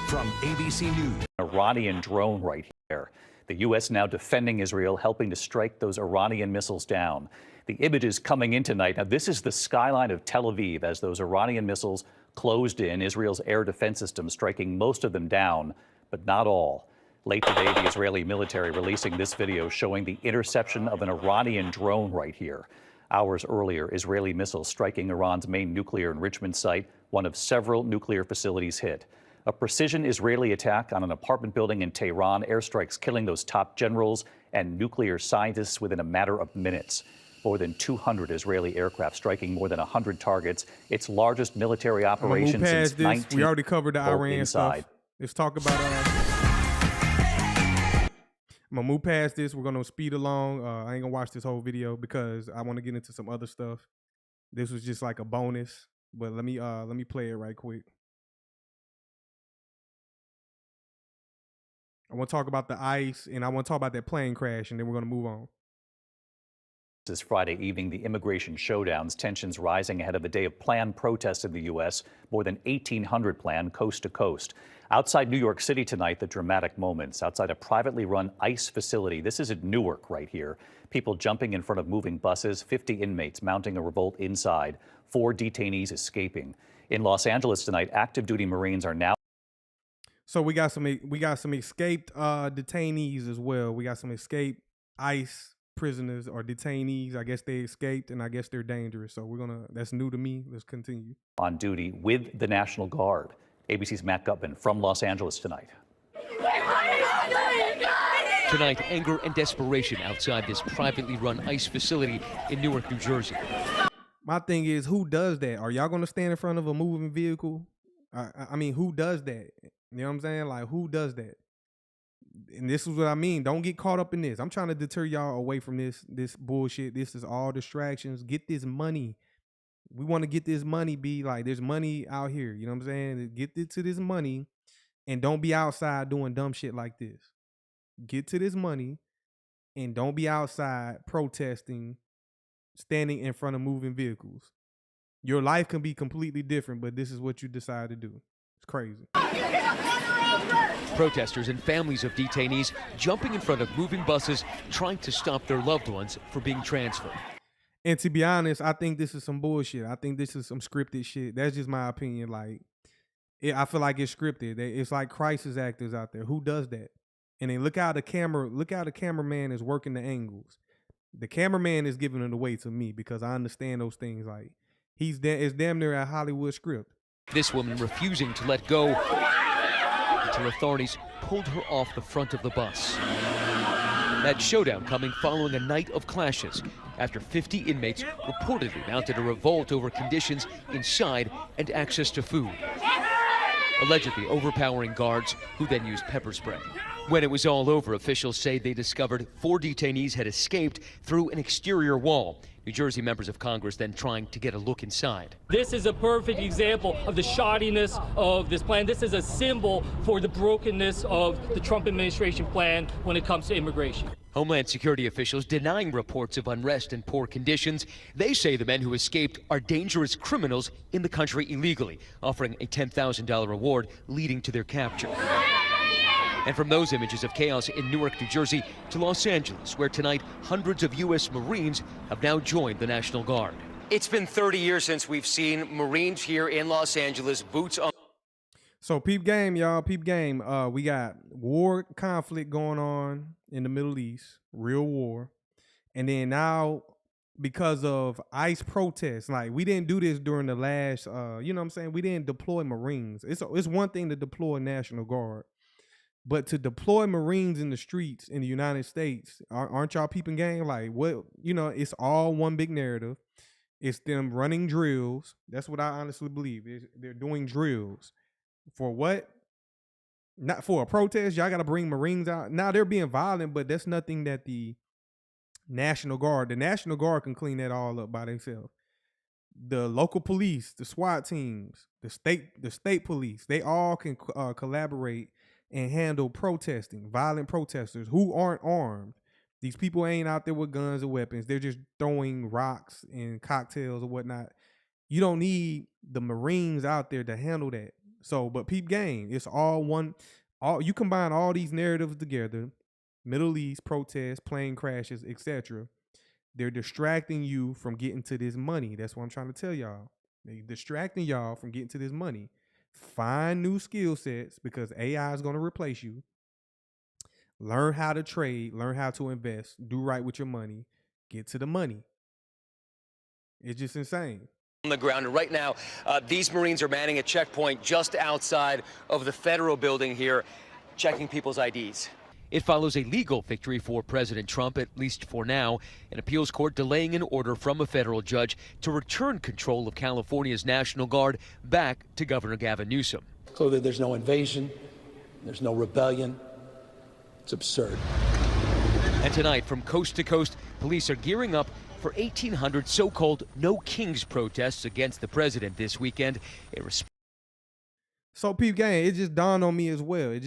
From ABC News. Iranian drone right here. The U.S. now defending Israel, helping to strike those Iranian missiles down. The images coming in tonight. Now, this is the skyline of Tel Aviv as those Iranian missiles closed in. Israel's air defense system striking most of them down, but not all. Late today, the Israeli military releasing this video showing the interception of an Iranian drone right here. Hours earlier, Israeli missiles striking Iran's main nuclear enrichment site, one of several nuclear facilities hit. A precision Israeli attack on an apartment building in Tehran, airstrikes killing those top generals and nuclear scientists within a matter of minutes. More than 200 Israeli aircraft striking more than 100 targets. Its largest military operation since 19. We already covered the Iran stuff. Let's talk about. I'm gonna move past this. We're gonna speed along. I ain't gonna watch this whole video because I want to get into some other stuff. This was just like a bonus, but let me play it right quick. I want to talk about the ICE, and I want to talk about that plane crash, and then we're going to move on. This Friday evening, the immigration showdowns, tensions rising ahead of a day of planned protests in the U.S., more than 1,800 planned coast to coast. Outside New York City tonight, the dramatic moments outside a privately run ICE facility. This is at Newark right here. People jumping in front of moving buses, 50 inmates mounting a revolt inside, 4 detainees escaping. In Los Angeles tonight, active duty Marines are now. So we got some escaped detainees as well. We got some escaped ICE prisoners or detainees. I guess they escaped, and I guess they're dangerous. So that's new to me. Let's continue. On duty with the National Guard. ABC's Matt Gutman from Los Angeles tonight. Tonight, anger and desperation outside this privately run ICE facility in Newark, New Jersey. My thing is, who does that? Are y'all going to stand in front of a moving vehicle? I mean, who does that? You know what I'm saying? Like, who does that? and this is what I mean. Don't get caught up in this. I'm trying to deter y'all away from this bullshit. This is all distractions. Get this money. We want to get this money, be like, there's money out here. You know what I'm saying? Get to this money and don't be outside doing dumb shit like this. Get to this money and don't be outside protesting, standing in front of moving vehicles. Your life can be completely different, but this is what you decide to do. It's crazy. Protesters and families of detainees jumping in front of moving buses, trying to stop their loved ones from being transferred. And to be honest, I think this is some bullshit. I think this is some scripted shit. That's just my opinion. Like, I feel like it's scripted. It's like crisis actors out there. Who does that? And then look how the cameraman is working the angles. The cameraman is giving it away to me because I understand those things. Like, it's damn near a Hollywood script. This woman refusing to let go until authorities pulled her off the front of the bus. That showdown coming following a night of clashes after 50 inmates reportedly mounted a revolt over conditions inside and access to food, allegedly overpowering guards who then used pepper spray. When it was all over, officials say they discovered 4 detainees had escaped through an exterior wall. New Jersey members of Congress then trying to get a look inside. This is a perfect example of the shoddiness of this plan. This is a symbol for the brokenness of the Trump administration plan when it comes to immigration. Homeland Security officials denying reports of unrest and poor conditions. They say the men who escaped are dangerous criminals in the country illegally, offering a $10,000 reward leading to their capture. And from those images of chaos in Newark, New Jersey, to Los Angeles, where tonight hundreds of U.S. Marines have now joined the National Guard. It's been 30 years since we've seen Marines here in Los Angeles, boots on. So peep game, y'all, peep game. We got war conflict going on in the Middle East, real war. And then now, because of ICE protests, like we didn't do this during the last, you know what I'm saying? We didn't deploy Marines. It's one thing to deploy National Guard. But to deploy Marines in the streets in the United States, aren't y'all peeping game? Like, what, you know, it's all one big narrative. It's them running drills. That's what I honestly believe. They're doing drills. For what? Not for a protest. Y'all got to bring Marines out. Now, they're being violent, but that's nothing that the National Guard can clean that all up by themselves. The local police, the SWAT teams, the state police, they all can collaborate and handle protesting, violent protesters who aren't armed. These people ain't out there with guns or weapons. They're just throwing rocks and cocktails or whatnot. You don't need the Marines out there to handle that. So, but peep game, it's all one. You combine all these narratives together, Middle East protests, plane crashes, etc. They're distracting you from getting to this money. That's what I'm trying to tell y'all. They're distracting y'all from getting to this money. Find new skill sets because AI is going to replace you. Learn how to trade, learn how to invest, do right with your money, get to the money. It's just insane. On the ground, and right now, these Marines are manning a checkpoint just outside of the federal building here, checking people's IDs. It follows a legal victory for President Trump, at least for now. An appeals court delaying an order from a federal judge to return control of California's National Guard back to Governor Gavin Newsom. Clearly, there's no invasion, there's no rebellion. It's absurd. And tonight, from coast to coast, police are gearing up for 1,800 so-called No Kings protests against the president this weekend. So, peep gang, it just dawned on me as well.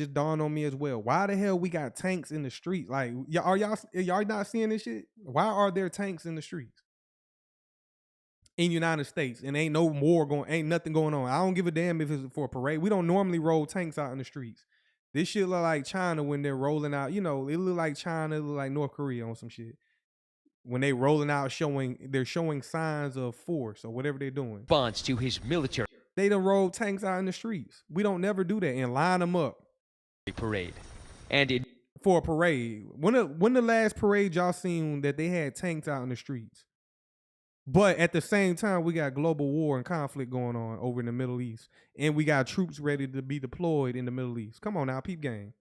Why the hell we got tanks in the street? Like, are y'all not seeing this shit? Why are there tanks in the streets in the United States and ain't nothing going on? I don't give a damn if it's for a parade. We don't normally roll tanks out in the streets. This shit look like China when they're rolling out. You know, it look like China, it look like North Korea on some shit. When they rolling out, they're showing signs of force or whatever they're doing. Response to his military. They done roll tanks out in the streets. We don't never do that and line them up. Parade. For a parade. When the last parade y'all seen that they had tanks out in the streets? But at the same time, we got global war and conflict going on over in the Middle East. And we got troops ready to be deployed in the Middle East. Come on now, peep game.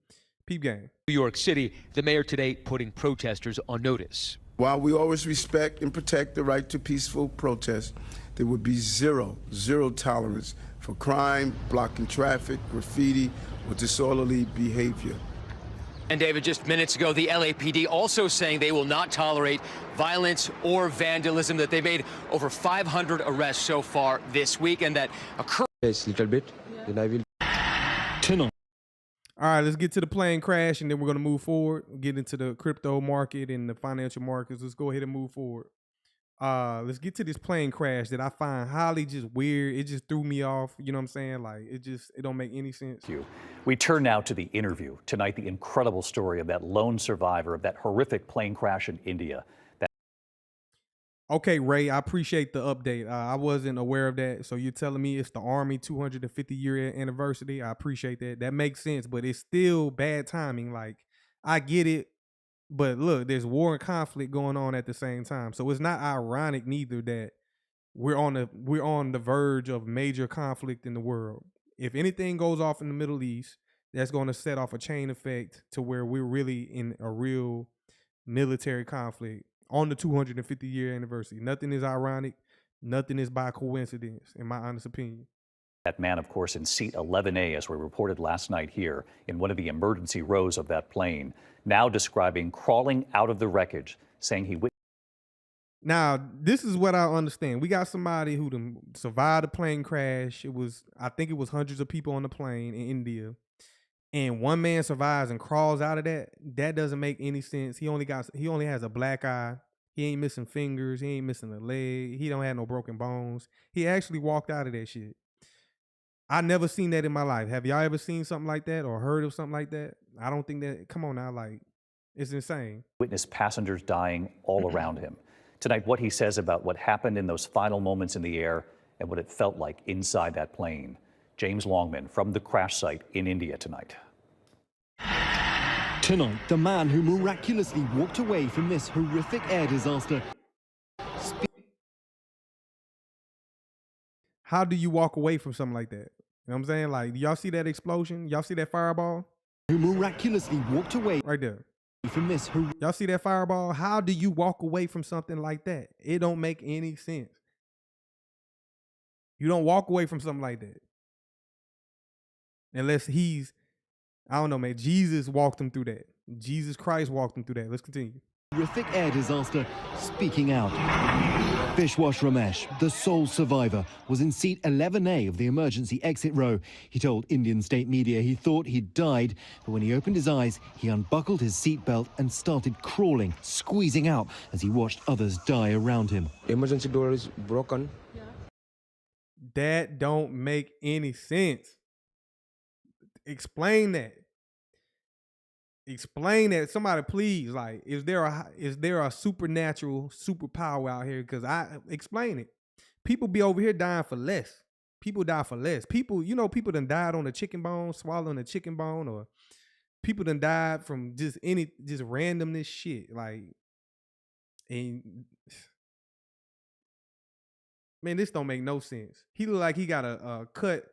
Peep game. New York City, the mayor today putting protesters on notice. While we always respect and protect the right to peaceful protest, there would be zero tolerance for crime, blocking traffic, graffiti, or disorderly behavior. And David, just minutes ago, the LAPD also saying they will not tolerate violence or vandalism, that they made over 500 arrests so far this week, and that occurred. Yes, little bit. Then I will turn on. All right, let's get to the plane crash, and then we're going to move forward, get into the crypto market and the financial markets. Let's go ahead and move forward. Let's get to this plane crash that I find highly just weird. It just threw me off. You know what I'm saying? Like, it don't make any sense. We turn now to the interview. Tonight, the incredible story of that lone survivor of that horrific plane crash in India. Okay, Ray, I appreciate the update. I wasn't aware of that. So you're telling me it's the Army 250-year anniversary. I appreciate that. That makes sense, but it's still bad timing. Like, I get it. But look, there's war and conflict going on at the same time. So it's not ironic neither that we're on the verge of major conflict in the world. If anything goes off in the Middle East, that's going to set off a chain effect to where we're really in a real military conflict on the 250-year anniversary. Nothing is ironic. Nothing is by coincidence, in my honest opinion. That man, of course, in seat 11A, as we reported last night here, in one of the emergency rows of that plane, now describing crawling out of the wreckage, saying he... Now, this is what I understand. We got somebody who survived a plane crash. I think it was hundreds of people on the plane in India. And one man survives and crawls out of that. That doesn't make any sense. He only has a black eye. He ain't missing fingers. He ain't missing a leg. He don't have no broken bones. He actually walked out of that shit. I never seen that in my life. Have y'all ever seen something like that or heard of something like that? I don't think that, come on now, like, it's insane. Witnessed passengers dying all around him. Tonight, what he says about what happened in those final moments in the air and what it felt like inside that plane. James Longman from the crash site in India tonight. Tonight, the man who miraculously walked away from this horrific air disaster. How do you walk away from something like that? You know what I'm saying? Like, y'all see that explosion? Y'all see that fireball? Who miraculously walked away right there from this. Y'all see that fireball? How do you walk away from something like that? It don't make any sense. You don't walk away from something like that. Unless I don't know, man. Jesus walked him through that. Jesus Christ walked him through that. Let's continue. Horrific air disaster, speaking out. Vishwash Ramesh, the sole survivor, was in seat 11A of the emergency exit row. He told Indian state media he thought he'd died, but when he opened his eyes, he unbuckled his seatbelt and started crawling, squeezing out as he watched others die around him. Emergency door is broken. That don't make any sense. Explain that. Explain that. Somebody please, like, is there a supernatural superpower out here? Because explain it. People be over here dying for less. People die for less. People done died on a chicken bone, swallowing a chicken bone, or people done died from just randomness shit. Like, and man, this don't make no sense. He look like he got a cut.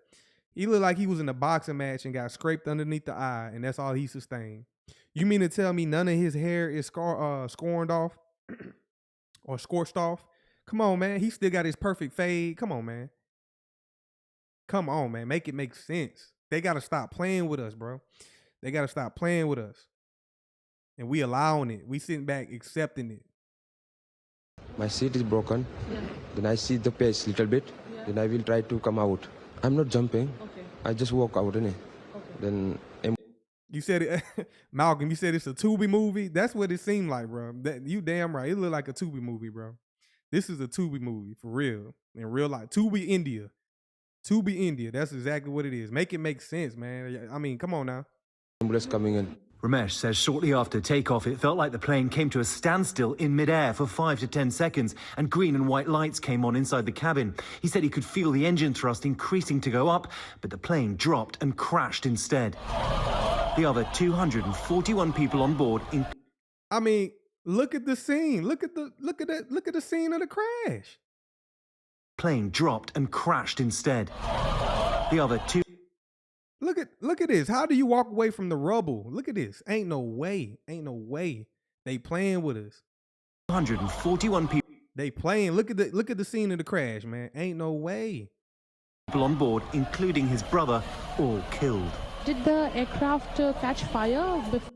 He looked like he was in a boxing match and got scraped underneath the eye, and that's all he sustained. You mean to tell me none of his hair is scorned off or scorched off? Come on, man. He still got his perfect fade. Come on, man. Come on, man. Make it make sense. They got to stop playing with us, bro. They got to stop playing with us. And we allowing it. We sitting back accepting it. My seat is broken. Yeah. Then I see the pace a little bit. Yeah. Then I will try to come out. I'm not jumping. Okay. I just walk out, innit? Okay. Then you said it, Malcolm. You said it's a Tubi movie. That's what it seemed like, bro. You damn right. It looked like a Tubi movie, bro. This is a Tubi movie for real, in real life. Tubi India. Tubi India. That's exactly what it is. Make it make sense, man. I mean, come on now. Ambulance coming in. Ramesh says shortly after takeoff, it felt like the plane came to a standstill in midair for 5 to 10 seconds, and green and white lights came on inside the cabin. He said he could feel the engine thrust increasing to go up, but the plane dropped and crashed instead. The other 241 people on board. I mean, look at the scene. Look at the scene of the crash. Plane dropped and crashed instead. The other two. Look at this. How do you walk away from the rubble? Look at this. Ain't no way. Ain't no way. They playing with us. 141 people. They playing. Look at the scene of the crash, man. Ain't no way. People on board, including his brother, all killed. Did the aircraft catch fire before?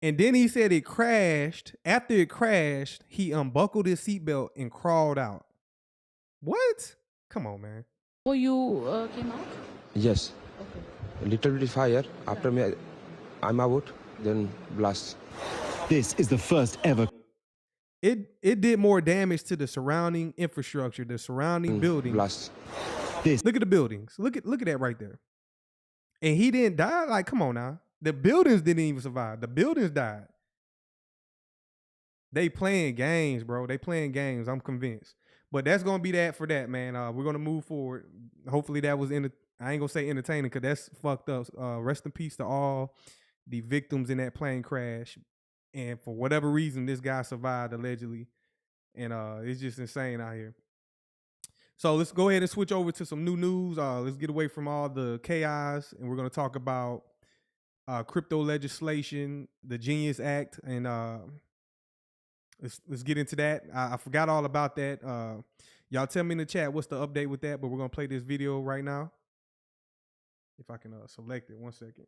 And then he said it crashed. After it crashed, he unbuckled his seatbelt and crawled out. What? Come on, man. Oh, you came out? Yes. Okay. A little bit fire. After me, I'm out, then blast. This is the first ever. It did more damage to the surrounding infrastructure, the surrounding buildings. Blast. Look at the buildings. Look at that right there. And he didn't die? Like, come on now. The buildings didn't even survive. The buildings died. They playing games, bro. They playing games. I'm convinced. But that's gonna be that for that, man. We're gonna move forward. Hopefully that was I ain't gonna say entertaining because that's fucked up. Rest in peace to all the victims in that plane crash. And for whatever reason, this guy survived allegedly. And it's just insane out here. So let's go ahead and switch over to some new news. Let's get away from all the chaos, and we're gonna talk about crypto legislation, the Genius Act, and let's get into that. I forgot all about that. Y'all tell me in the chat what's the update with that, but we're gonna play this video right now. If I can select it, 1 second.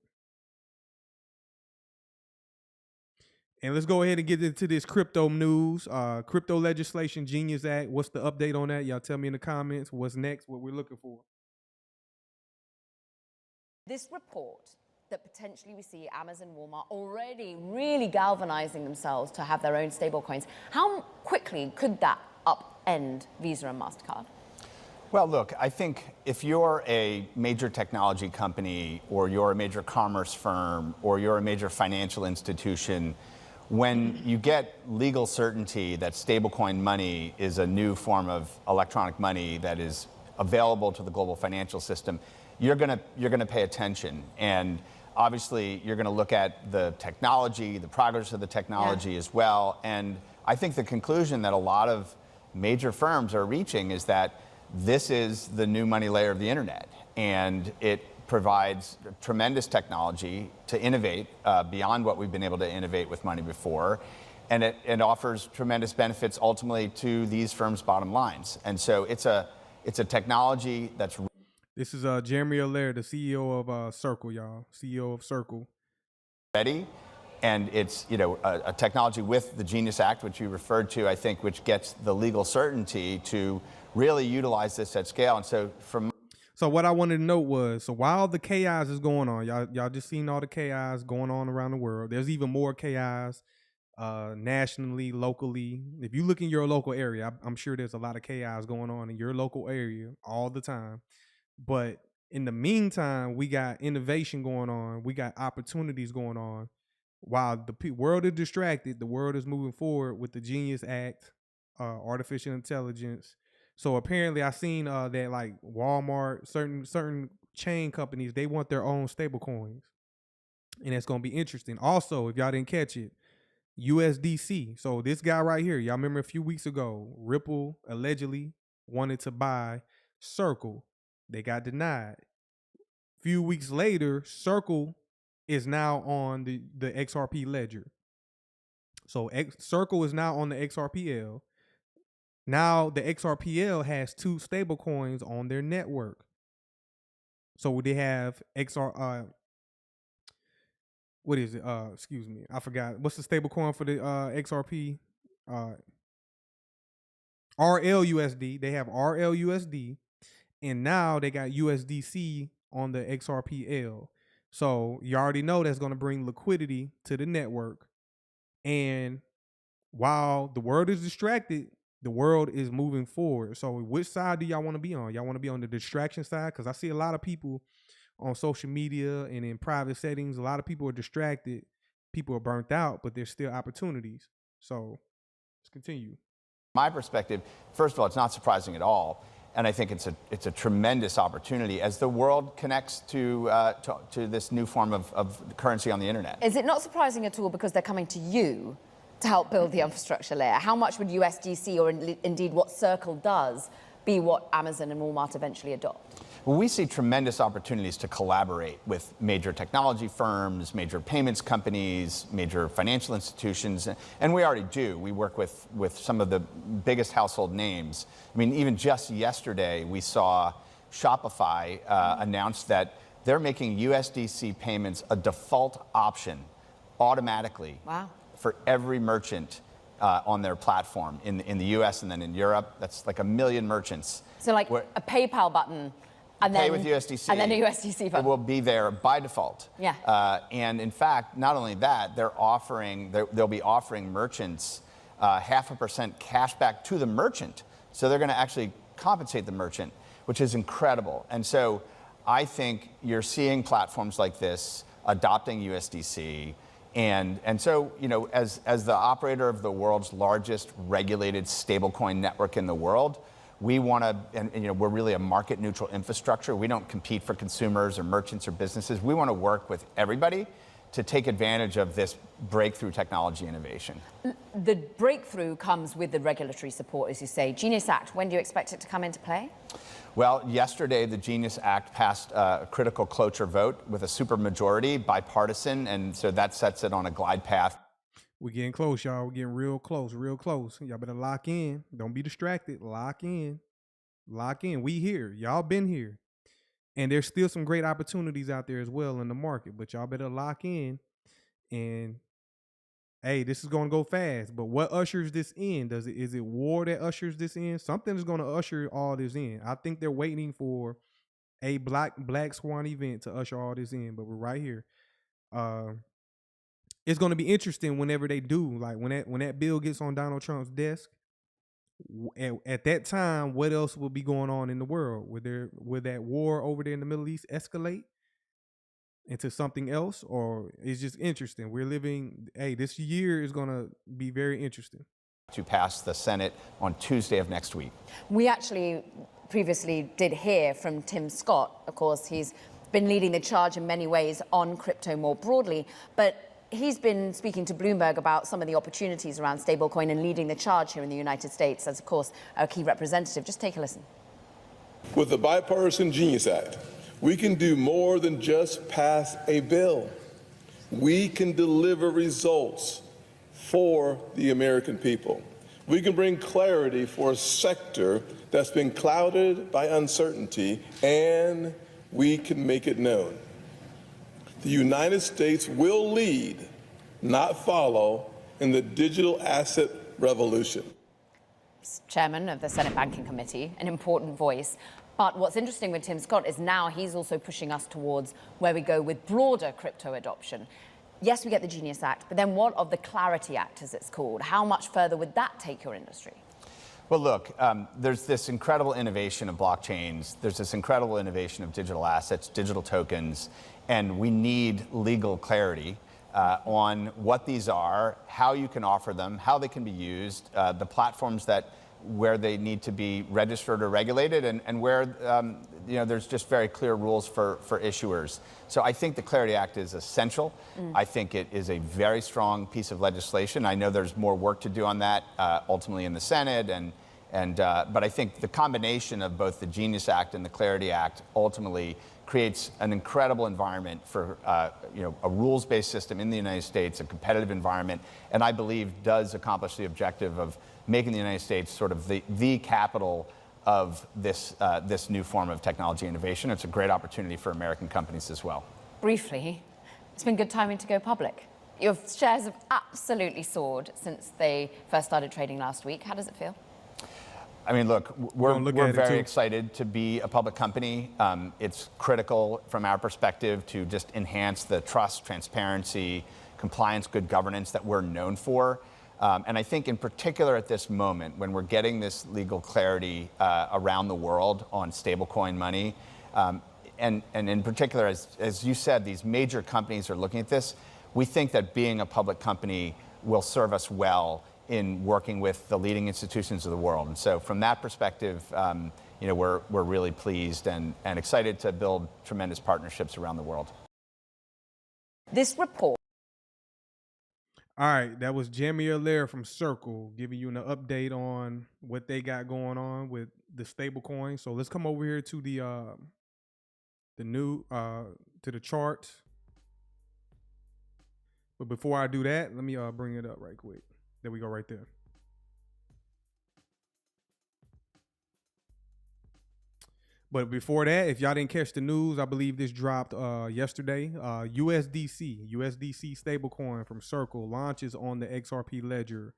And let's go ahead and get into this crypto news. Crypto legislation, Genius Act. What's the update on that? Y'all tell me in the comments what's next, what we're looking for. This report that potentially we see Amazon, Walmart already really galvanizing themselves to have their own stablecoins. How quickly could that upend Visa and MasterCard? Well, look, I think if you're a major technology company or you're a major commerce firm or you're a major financial institution, when you get legal certainty that stablecoin money is a new form of electronic money that is available to the global financial system, you're gonna pay attention. And obviously, you're gonna look at the technology, the progress of the technology as well. And I think the conclusion that a lot of major firms are reaching is that this is the new money layer of the internet. And it provides tremendous technology to innovate beyond what we've been able to innovate with money before. And it offers tremendous benefits ultimately to these firms' bottom lines. And so it's a technology that's... This is Jeremy Allaire, the CEO of Circle, y'all. CEO of Circle. Ready. And it's, you know, a technology with the Genius Act, which you referred to, I think, which gets the legal certainty to really utilize this at scale. And so from... So what I wanted to note was, so while the chaos is going on, y'all just seen all the chaos going on around the world. There's even more chaos nationally, locally. If you look in your local area, I'm sure there's a lot of chaos going on in your local area all the time. But in the meantime, we got innovation going on. We got opportunities going on. While the world is distracted, the world is moving forward with the Genius Act, artificial intelligence. So apparently I seen that like Walmart, certain chain companies, they want their own stable coins. And it's going to be interesting. Also, if y'all didn't catch it, USDC. So this guy right here, y'all remember a few weeks ago, Ripple allegedly wanted to buy Circle. They got denied. A few weeks later, Circle is now on the XRP ledger. So Circle is now on the XRPL. Now the XRPL has 2 stable coins on their network. So they have what is it? Excuse me, I forgot. What's the stable coin for the XRP? RLUSD. They have RLUSD, and now they got USDC on the XRPL. So you already know that's going to bring liquidity to the network. And while the world is distracted, the world is moving forward. So which side do y'all want to be on? Y'all want to be on the distraction side? Because I see a lot of people on social media and in private settings, a lot of people are distracted. People are burnt out, but there's still opportunities. So let's continue. My perspective, first of all, it's not surprising at all. And I think it's a tremendous opportunity as the world connects to this new form of currency on the internet. Is it not surprising at all because they're coming to you to help build the infrastructure layer? How much would USDC, or indeed what Circle does, be what Amazon and Walmart eventually adopt? Well, we see tremendous opportunities to collaborate with major technology firms, major payments companies, major financial institutions, and we already do. We work with some of the biggest household names. I mean, even just yesterday, we saw Shopify announce that they're making USDC payments a default option automatically Wow. for every merchant on their platform in the US and then in Europe. That's like 1 million merchants. So like a PayPal button and pay then with USDC. And then a USDC It button. will be there by default. Yeah. And in fact, not only that, they'll be offering merchants 0.5% cash back to the merchant. So they're going to actually compensate the merchant, which is incredible. And so I think you're seeing platforms like this adopting USDC. And so, as the operator of the world's largest regulated stablecoin network in the world, we want to, and we're really a market neutral infrastructure. We don't compete for consumers or merchants or businesses. We want to work with everybody to take advantage of this breakthrough technology innovation. The breakthrough comes with the regulatory support, as you say. Genius Act, when do you expect it to come into play? Well, yesterday, the Genius Act passed a critical cloture vote with a supermajority, bipartisan, and so that sets it on a glide path. We're getting close, y'all. We're getting real close, real close. Y'all better lock in. Don't be distracted. Lock in. Lock in. We here. Y'all been here. And there's still some great opportunities out there as well in the market, but y'all better lock in. And hey, this is going to go fast, but what ushers this in? Is it war that ushers this in? Something is going to usher all this in. I think they're waiting for a black swan event to usher all this in, but we're right here. It's going to be interesting whenever they do, like when that bill gets on Donald Trump's desk. At that time, what else will be going on in the world? Will that war over there in the Middle East escalate into something else, or it's just interesting? We're living, this year is going to be very interesting. To pass the Senate on Tuesday of next week. We actually previously did hear from Tim Scott. Of course, he's been leading the charge in many ways on crypto more broadly, but he's been speaking to Bloomberg about some of the opportunities around stablecoin and leading the charge here in the United States as, of course, our key representative. Just take a listen. With the Bipartisan Genius Act, we can do more than just pass a bill. We can deliver results for the American people. We can bring clarity for a sector that's been clouded by uncertainty, and we can make it known. The United States will lead, not follow, in the digital asset revolution. Chairman of the Senate Banking Committee, an important voice. But what's interesting with Tim Scott is now he's also pushing us towards where we go with broader crypto adoption. Yes, we get the Genius Act, but then what of the Clarity Act, as it's called? How much further would that take your industry? Well, look, there's this incredible innovation of blockchains. There's this incredible innovation of digital assets, digital tokens, and we need legal clarity on what these are, how you can offer them, how they can be used, the platforms where they need to be registered or regulated, and where there's just very clear rules for issuers. So I think the Clarity Act is essential. I think it is a very strong piece of legislation. I know there's more work to do on that ultimately in the Senate, but I think the combination of both the Genius Act and the Clarity Act ultimately creates an incredible environment for a rules-based system in the United States, a competitive environment, and I believe does accomplish the objective of making the United States sort of the capital of this new form of technology innovation. It's a great opportunity for American companies as well. Briefly, it's been good timing to go public. Your shares have absolutely soared since they first started trading last week. How does it feel? I mean, look, we're very excited to be a public company. It's critical from our perspective to just enhance the trust, transparency, compliance, good governance that we're known for. And I think in particular at this moment, when we're getting this legal clarity around the world on stablecoin money, and in particular, as you said, these major companies are looking at this, we think that being a public company will serve us well in working with the leading institutions of the world. And so from that perspective, we're really pleased and excited to build tremendous partnerships around the world. This report. All right, that was Jamie Allaire from Circle giving you an update on what they got going on with the stablecoin. So let's come over here to the chart. But before I do that, let me bring it up right quick. There we go, right there. But before that, if y'all didn't catch the news, I believe this dropped yesterday. USDC stablecoin from Circle launches on the XRP ledger.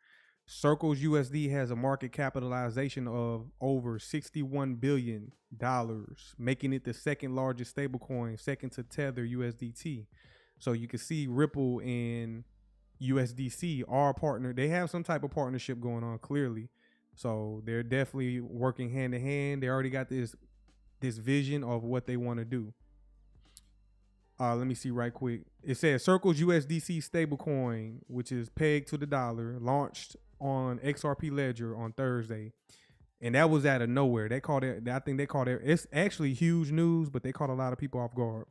Circle's USD has a market capitalization of over $61 billion, making it the second largest stablecoin, second to Tether USDT. So you can see Ripple and USDC are partner. They have some type of partnership going on clearly. So they're definitely working hand in hand. They already got this vision of what they want to do. Let me see right quick. It says Circle's USDC stablecoin, which is pegged to the dollar, launched on XRP Ledger on Thursday. And that was out of nowhere. They called it, I think they called it, it's actually huge news, but they caught a lot of people off guard.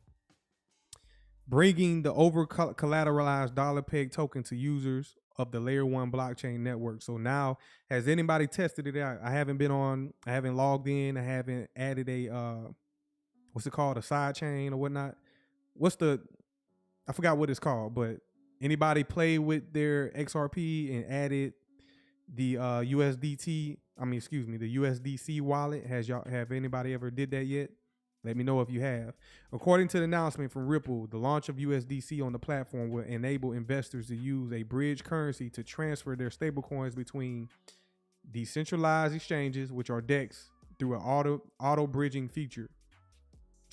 Bringing the over collateralized dollar peg token to users of the layer 1 blockchain network. So now, has anybody tested it out? I haven't logged in. I haven't added a, what's it called? A side chain or whatnot. I forgot what it's called, but anybody play with their XRP and added the the USDC wallet? Have anybody ever did that yet? Let me know if you have. According to the announcement from Ripple, the launch of USDC on the platform will enable investors to use a bridge currency to transfer their stablecoins between decentralized exchanges, which are DEX, through an auto bridging feature.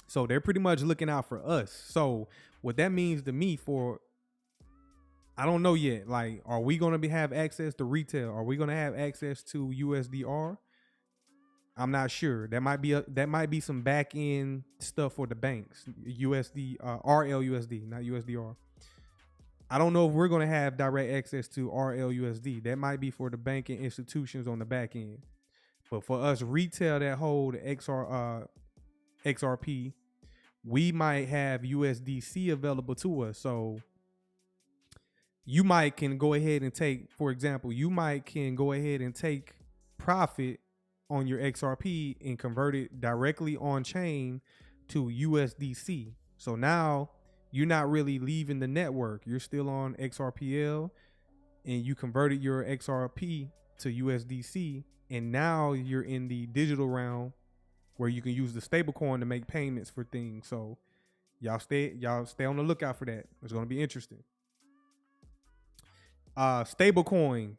So they're pretty much looking out for us. So what that means to me I don't know yet. Like, are we going to have access to retail? Are we going to have access to USDR? I'm not sure. That might be some back end stuff for the banks. RLUSD, not USDR. I don't know if we're going to have direct access to RLUSD. That might be for the banking institutions on the back end. But for us retail that hold XRP, we might have USDC available to us. So you can go ahead and take profit on your XRP and convert it directly on chain to USDC. So now you're not really leaving the network. You're still on XRPL and you converted your XRP to USDC. And now you're in the digital realm where you can use the stablecoin to make payments for things. So y'all stay on the lookout for that. It's going to be interesting. Stablecoins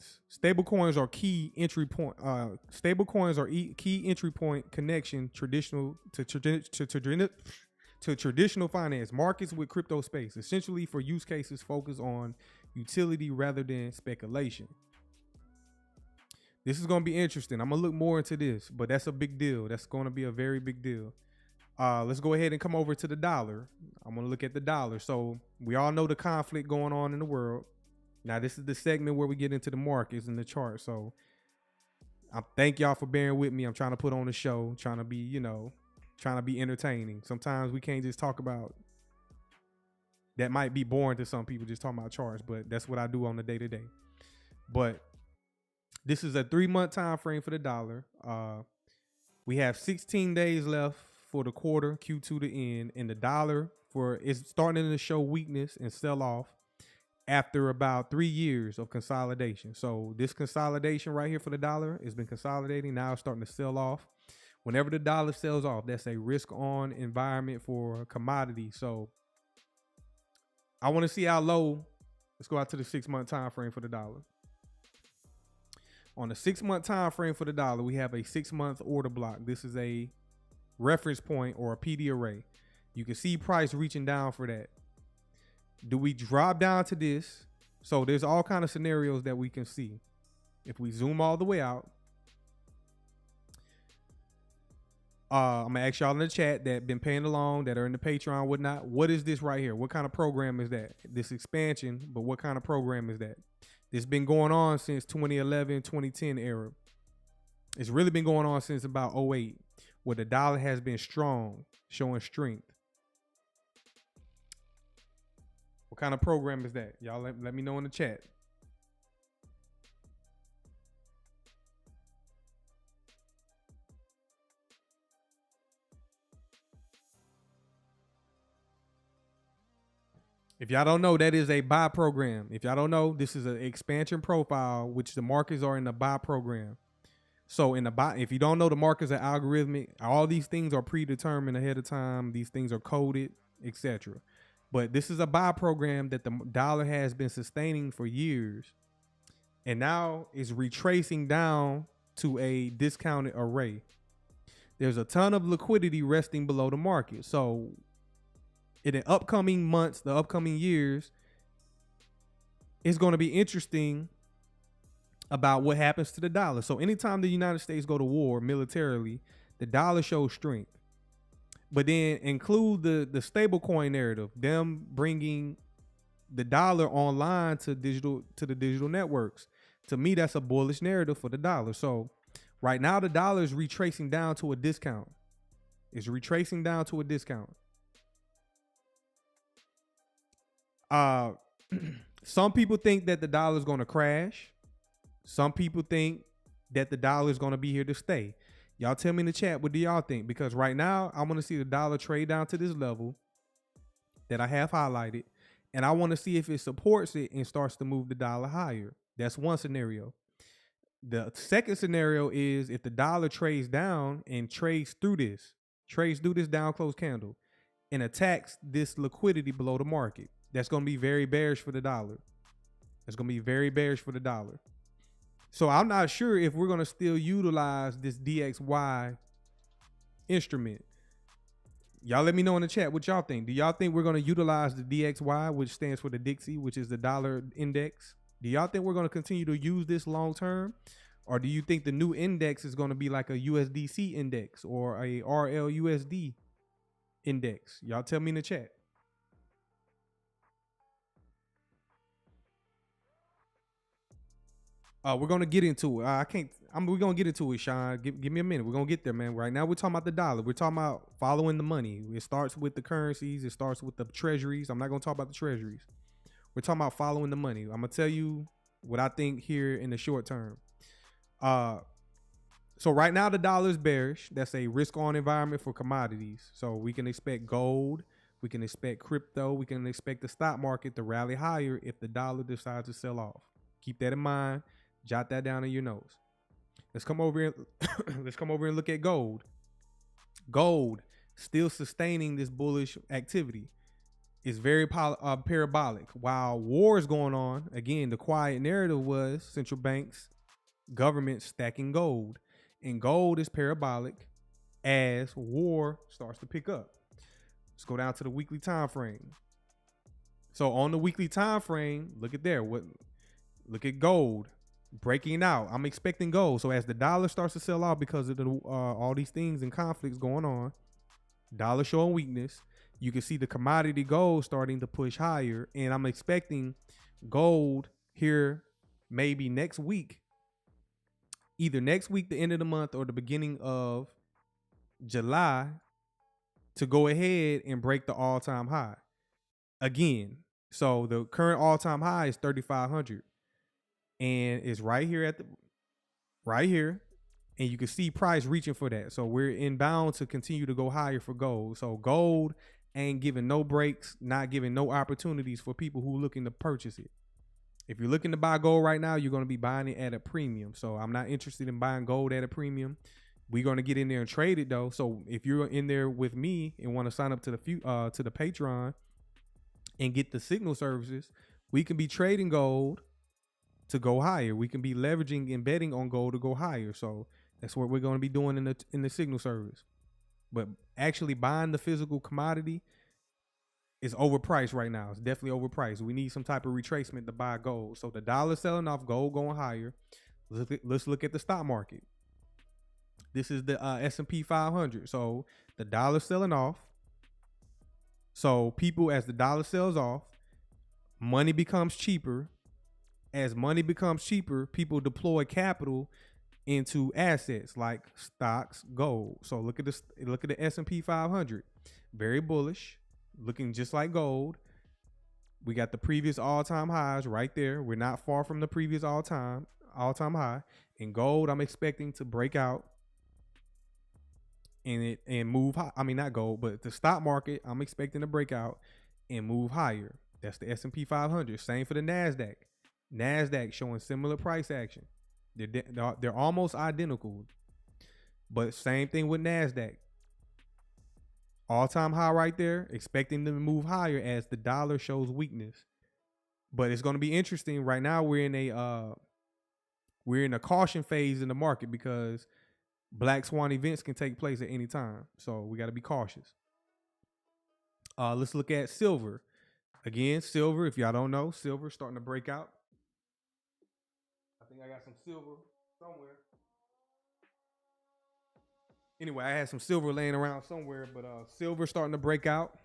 are key entry point. Stablecoins are key entry point connection to traditional finance markets with crypto space, essentially for use cases focused on utility rather than speculation. This is going to be interesting. I'm going to look more into this, but that's a big deal. That's going to be a very big deal. Let's go ahead and come over to the dollar. I'm going to look at the dollar. So we all know the conflict going on in the world. Now, this is the segment where we get into the markets and the chart. So I thank y'all for bearing with me. I'm trying to put on a show, trying to be entertaining. Sometimes we can't just talk about, that might be boring to some people, just talking about charts, but that's what I do on the day-to-day. But this is a 3-month time frame for the dollar. We have 16 days left for the quarter, Q2 to end, and the dollar is starting to show weakness and sell off after about 3 years of consolidation. So this consolidation right here for the dollar has been consolidating. Now it's starting to sell off. Whenever the dollar sells off, that's a risk on environment for commodity. So I want to see how low. Let's go out to the 6-month time frame for the dollar. On the 6-month time frame for the dollar, we have a 6-month order block. This is a reference point or a PD array. You can see price reaching down for that. Do we drop down to this? So there's all kind of scenarios that we can see. If we zoom all the way out, I'm gonna ask y'all in the chat that been paying along, that are in the Patreon, whatnot. What is this right here? What kind of program is that? This expansion, but what kind of program is that? This been going on since 2011, 2010 era. It's really been going on since about 2008, where the dollar has been strong, showing strength. What kind of program is that? Y'all let me know in the chat. If y'all don't know, that is a buy program. If y'all don't know, this is an expansion profile, which the markets are in the buy program. So if you don't know, the markets are algorithmic. All these things are predetermined ahead of time. These things are coded, etc. But this is a buy program that the dollar has been sustaining for years, and now is retracing down to a discounted array. There's a ton of liquidity resting below the market. So in the upcoming months, the upcoming years, it's going to be interesting about what happens to the dollar. So anytime the United States go to war militarily, the dollar shows strength. But then include the stable coin narrative, them bringing the dollar online to the digital networks. To me, that's a bullish narrative for the dollar. So right now, the dollar is retracing down to a discount. It's retracing down to a discount. Some people think that the dollar is going to crash. Some people think that the dollar is going to be here to stay. Y'all tell me in the chat, what do y'all think? Because right now, I want to see the dollar trade down to this level that I have highlighted. And I want to see if it supports it and starts to move the dollar higher. That's one scenario. The second scenario is if the dollar trades down and trades through this down close candle and attacks this liquidity below the market. That's going to be very bearish for the dollar. It's going to be very bearish for the dollar. So I'm not sure if we're going to still utilize this DXY instrument. Y'all let me know in the chat what y'all think. Do y'all think we're going to utilize the DXY, which stands for the Dixie, which is the dollar index? Do y'all think we're going to continue to use this long term? Or do you think the new index is going to be like a USDC index or a RLUSD index? Y'all tell me in the chat. We're gonna get into it. We're gonna get into it, Sean. Give me a minute. We're gonna get there, man. Right now, we're talking about the dollar. We're talking about following the money. It starts with the currencies. It starts with the treasuries. I'm not gonna talk about the treasuries. We're talking about following the money. I'm gonna tell you what I think here in the short term. So right now the dollar is bearish. That's a risk-on environment for commodities. So we can expect gold. We can expect crypto. We can expect the stock market to rally higher if the dollar decides to sell off. Keep that in mind. Jot that down in your notes. Let's come over here. Let's come over and look at gold. Gold still sustaining this bullish activity. It's very parabolic. While war is going on, again, the quiet narrative was central banks, government stacking gold. And gold is parabolic as war starts to pick up. Let's go down to the weekly time frame. So on the weekly time frame, look at there. Look at gold breaking out. I'm expecting gold. So as the dollar starts to sell off because of the all these things and conflicts going on, dollar showing weakness, you can see the commodity gold starting to push higher. And I'm expecting gold here maybe next week, either next week, the end of the month, or the beginning of July, to go ahead and break the all-time high again. So the current all-time high is 3,500. And it's right here right here. And you can see price reaching for that. So we're inbound to continue to go higher for gold. So gold ain't giving no breaks, not giving no opportunities for people who looking to purchase it. If you're looking to buy gold right now, you're going to be buying it at a premium. So I'm not interested in buying gold at a premium. We're going to get in there and trade it though. So if you're in there with me and want to sign up to the Patreon and get the signal services, we can be trading gold to go higher. We can be leveraging and betting on gold to go higher. So that's what we're going to be doing in the signal service. But actually buying the physical commodity is overpriced right now. It's definitely overpriced. We need some type of retracement to buy gold. So the dollar selling off, gold going higher. Let's look at the stock market. This is the S&P 500. So the dollar selling off. So people, as the dollar sells off, money becomes cheaper. As money becomes cheaper, people deploy capital into assets like stocks, gold. So look at this. Look at the S&P 500. Very bullish, looking just like gold. We got the previous all-time highs right there. We're not far from the previous all-time high. In gold, I'm expecting to break out and move high. I mean, not gold, but the stock market, I'm expecting to break out and move higher. That's the S&P 500. Same for the NASDAQ. NASDAQ showing similar price action. They're almost identical. But same thing with NASDAQ. All-time high right there, expecting them to move higher as the dollar shows weakness. But it's going to be interesting. Right now we're in a caution phase in the market because black swan events can take place at any time. So we got to be cautious. Let's look at silver. Again, silver, if y'all don't know, silver starting to break out. I think I got some silver somewhere. Anyway, I had some silver laying around somewhere, but silver starting to break out.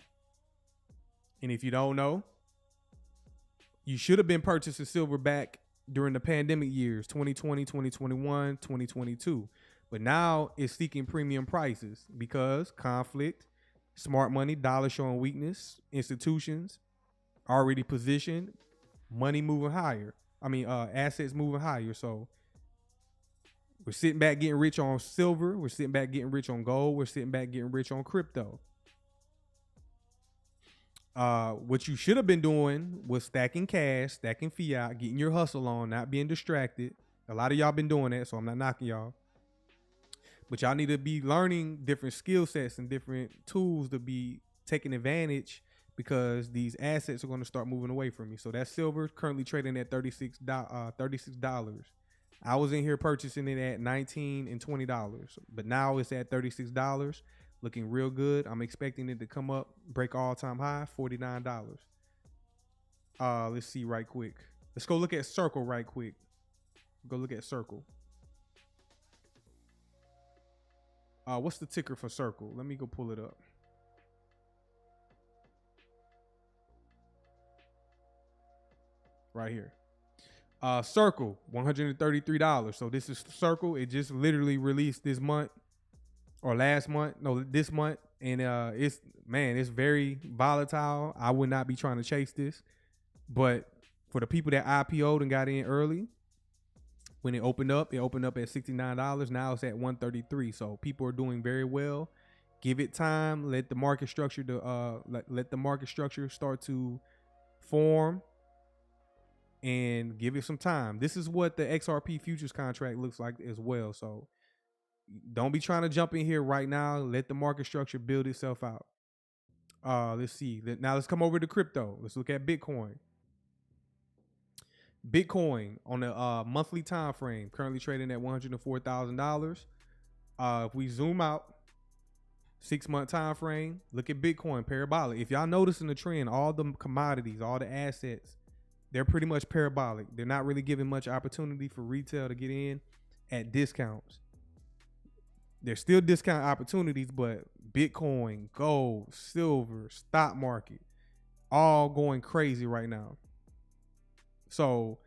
And if you don't know, you should have been purchasing silver back during the pandemic years, 2020, 2021, 2022. But now it's seeking premium prices because conflict, smart money, dollar showing weakness, institutions already positioned, money moving higher. Assets moving higher. So we're sitting back getting rich on silver. We're sitting back getting rich on gold. We're sitting back getting rich on crypto. What you should have been doing was stacking cash, stacking fiat, getting your hustle on, not being distracted. A lot of y'all been doing that, so I'm not knocking y'all. But y'all need to be learning different skill sets and different tools to be taking advantage because these assets are going to start moving away from you. So that silver currently trading at $36. I was in here purchasing it at $19 and $20, but now it's at $36, looking real good. I'm expecting it to come up, break all-time high, $49. Let's see right quick. Let's go look at Circle right quick. Go look at Circle. What's the ticker for Circle? Let me go pull it up. Right here. Circle, $133. So this is Circle. It just literally released this month or last month. No, this month. And it's very volatile. I would not be trying to chase this. But for the people that IPO'd and got in early, when it opened up at $69. Now it's at $133. So people are doing very well. Give it time. Let the market structure start to form. And give it some time. This is what the XRP futures contract looks like as well. So don't be trying to jump in here right now. Let the market structure build itself out. Let's see. Now let's come over to crypto. Let's look at Bitcoin. Bitcoin on the monthly time frame, currently trading at $104,000. If we zoom out, 6-month time frame, look at Bitcoin, parabolic. If y'all noticing the trend, all the commodities, all the assets, they're pretty much parabolic. They're not really giving much opportunity for retail to get in at discounts. There's still discount opportunities, but Bitcoin, gold, silver, stock market, all going crazy right now. So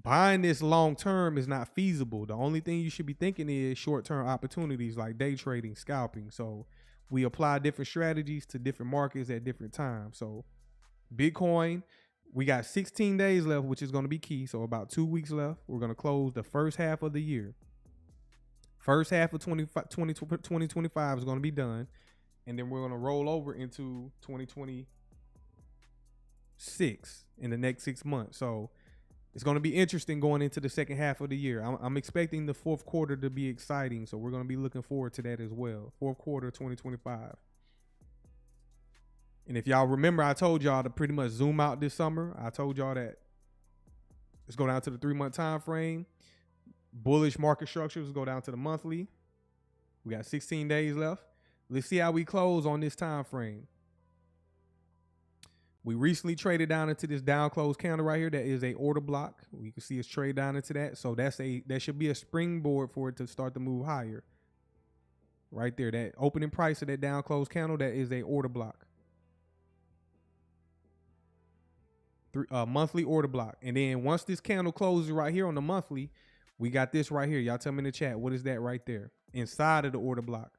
buying this long term is not feasible. The only thing you should be thinking is short-term opportunities like day trading, scalping. So we apply different strategies to different markets at different times. So Bitcoin, we got 16 days left, which is going to be key. So about 2 weeks left. We're going to close the first half of the year. First half of 2025 is going to be done. And then we're going to roll over into 2026 in the next 6 months. So it's going to be interesting going into the second half of the year. I'm expecting the fourth quarter to be exciting. So we're going to be looking forward to that as well. Fourth quarter 2025. And if y'all remember, I told y'all to pretty much zoom out this summer. I told y'all that let's go down to the 3-month time frame. Bullish market structures go down to the monthly. We got 16 days left. Let's see how we close on this time frame. We recently traded down into this down close candle right here. That is a order block. You can see it's trade down into that. So that should be a springboard for it to start to move higher. Right there, that opening price of that down close candle, that is a order block. Monthly order block. And then once this candle closes right here on the monthly, we got this right here. Y'all tell me in the chat, what is that right there inside of the order block?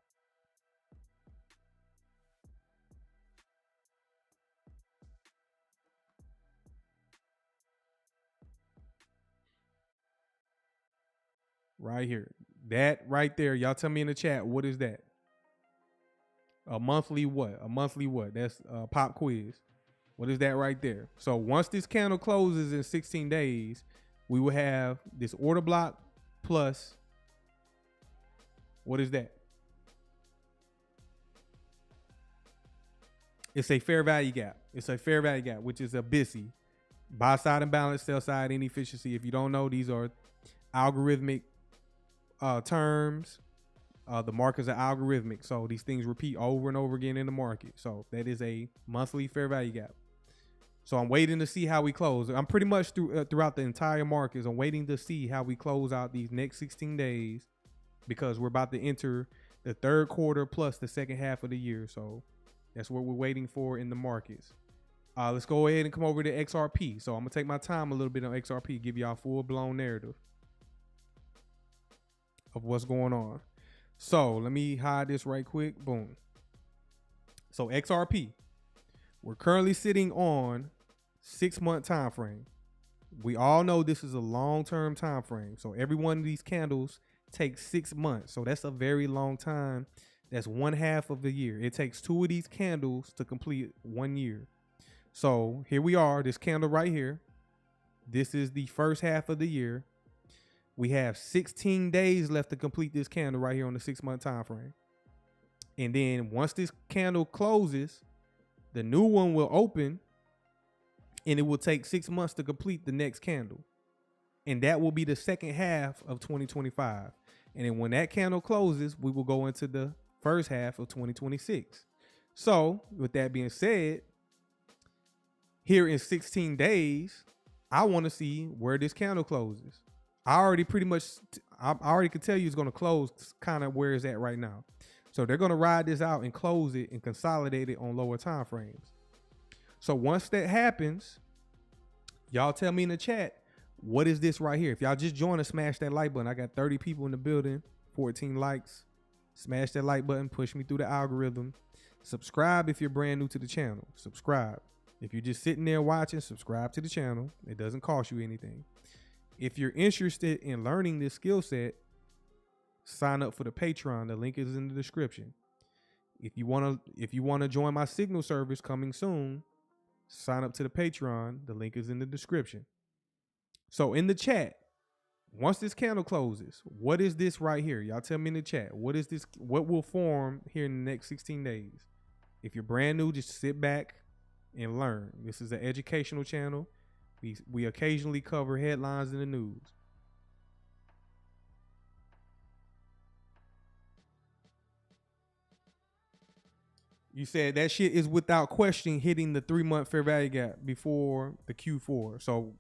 Right here. That right there. Y'all tell me in the chat, what is that? A monthly what? A monthly what? That's a pop quiz. What is that right there? So once this candle closes in 16 days, we will have this order block plus, what is that? It's a fair value gap. It's a fair value gap, which is a BOSSI. Buy side imbalance, sell side inefficiency. If you don't know, these are algorithmic terms. The markers are algorithmic, so these things repeat over and over again in the market. So that is a monthly fair value gap. So I'm waiting to see how we close. I'm pretty much throughout the entire markets. I'm waiting to see how we close out these next 16 days because we're about to enter the third quarter plus the second half of the year. So that's what we're waiting for in the markets. Let's go ahead and come over to XRP. So I'm gonna take my time a little bit on XRP, give y'all a full blown narrative of what's going on. So let me hide this right quick. Boom. So XRP, we're currently sitting on 6-month time frame. We all know this is a long-term time frame. So every one of these candles takes 6 months. So that's a very long time. That's 1/2 of the year. It takes 2 of these candles to complete 1 year. So here we are, this candle right here. This is the first half of the year. We have 16 days left to complete this candle right here on the 6-month time frame. And then once this candle closes, the new one will open and it will take 6 months to complete the next candle. And that will be the second half of 2025. And then when that candle closes, we will go into the first half of 2026. So with that being said, here in 16 days, I want to see where this candle closes. I already could tell you it's going to close kind of where it's at right now. So they're going to ride this out and close it and consolidate it on lower time frames. So once that happens, y'all tell me in the chat, what is this right here? If y'all just join us, smash that like button. I got 30 people in the building, 14 likes. Smash that like button, push me through the algorithm. Subscribe if you're brand new to the channel. Subscribe. If you're just sitting there watching, subscribe to the channel. It doesn't cost you anything. If you're interested in learning this skill set, sign up for the Patreon. The link is in the description. If you want to join my Signal service coming soon, sign up to the Patreon. The link is in the description. So in the chat, once this candle closes, what is this right here? Y'all tell me in the chat. What is this? What will form here in the next 16 days? If you're brand new, just sit back and learn. This is an educational channel. We occasionally cover headlines in the news. You said that shit is without question hitting the 3-month fair value gap before the Q4. So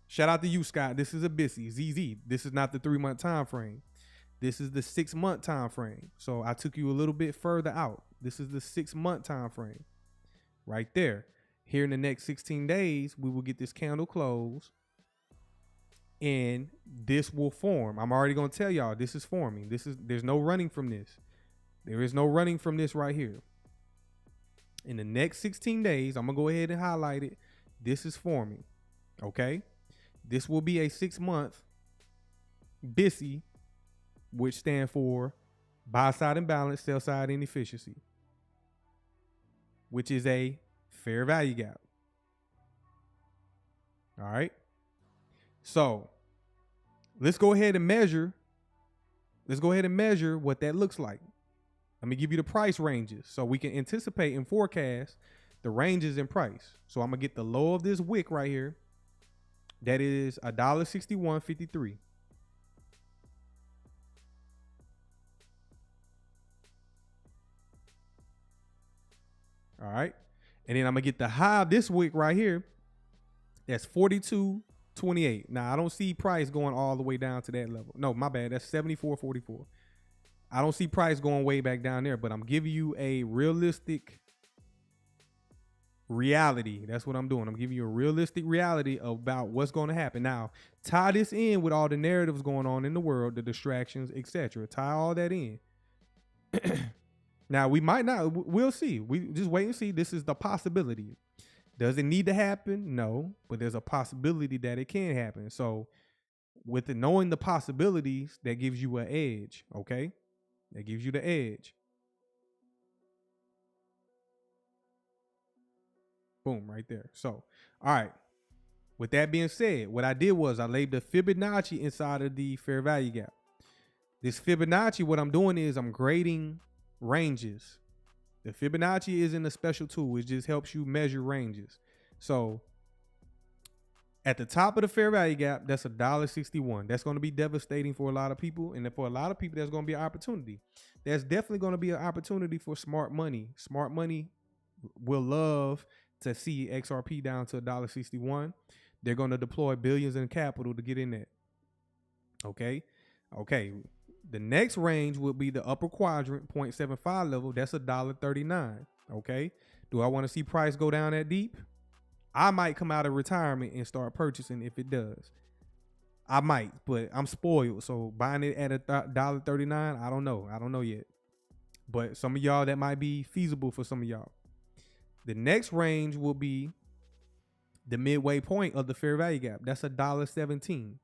shout out to you, Scott. This is a BOSSI, ZZ. This is not the 3-month time frame. This is the 6-month time frame. So I took you a little bit further out. This is the 6-month time frame right there. Here in the next 16 days, we will get this candle closed and this will form. I'm already going to tell y'all this is forming. There's no running from this. There is no running from this right here. In the next 16 days, I'm going to go ahead and highlight it. This is forming. Okay. This will be a 6-month BOSSI, which stand for buy side imbalance, sell side inefficiency, which is a fair value gap. All right. So let's go ahead and measure. Let's go ahead and measure what that looks like. Let me give you the price ranges so we can anticipate and forecast the ranges in price. So I'm gonna get the low of this wick right here. That is $1.6153. All right. And then I'm gonna get the high of this wick right here. That's $42.28. Now I don't see price going all the way down to that level. No, my bad. That's $74.44. I don't see price going way back down there, but I'm giving you a realistic reality. That's what I'm doing. I'm giving you a realistic reality about what's going to happen. Now, tie this in with all the narratives going on in the world, the distractions, etc. Tie all that in. Now, we might not. We'll see. We just wait and see. This is the possibility. Does it need to happen? No, but there's a possibility that it can happen. So with the knowing the possibilities, that gives you an edge, okay? That gives you the edge. Boom, right there. So, all right. With that being said, what I did was I laid the Fibonacci inside of the fair value gap. This Fibonacci, what I'm doing is I'm grading ranges. The Fibonacci isn't a special tool. It just helps you measure ranges. So at the top of the fair value gap, that's $1.61. That's going to be devastating for a lot of people. And for a lot of people, that's going to be an opportunity. There's definitely going to be an opportunity for smart money. Smart money will love to see XRP down to $1.61. They're going to deploy billions in capital to get in that. Okay. The next range will be the upper quadrant, 0.75 level. That's $1.39. Okay. Do I want to see price go down that deep? I might come out of retirement and start purchasing if it does. I might, but I'm spoiled. So buying it at $1.39, I don't know. I don't know yet. But some of y'all, that might be feasible for some of y'all. The next range will be the midway point of the fair value gap. That's $1.17.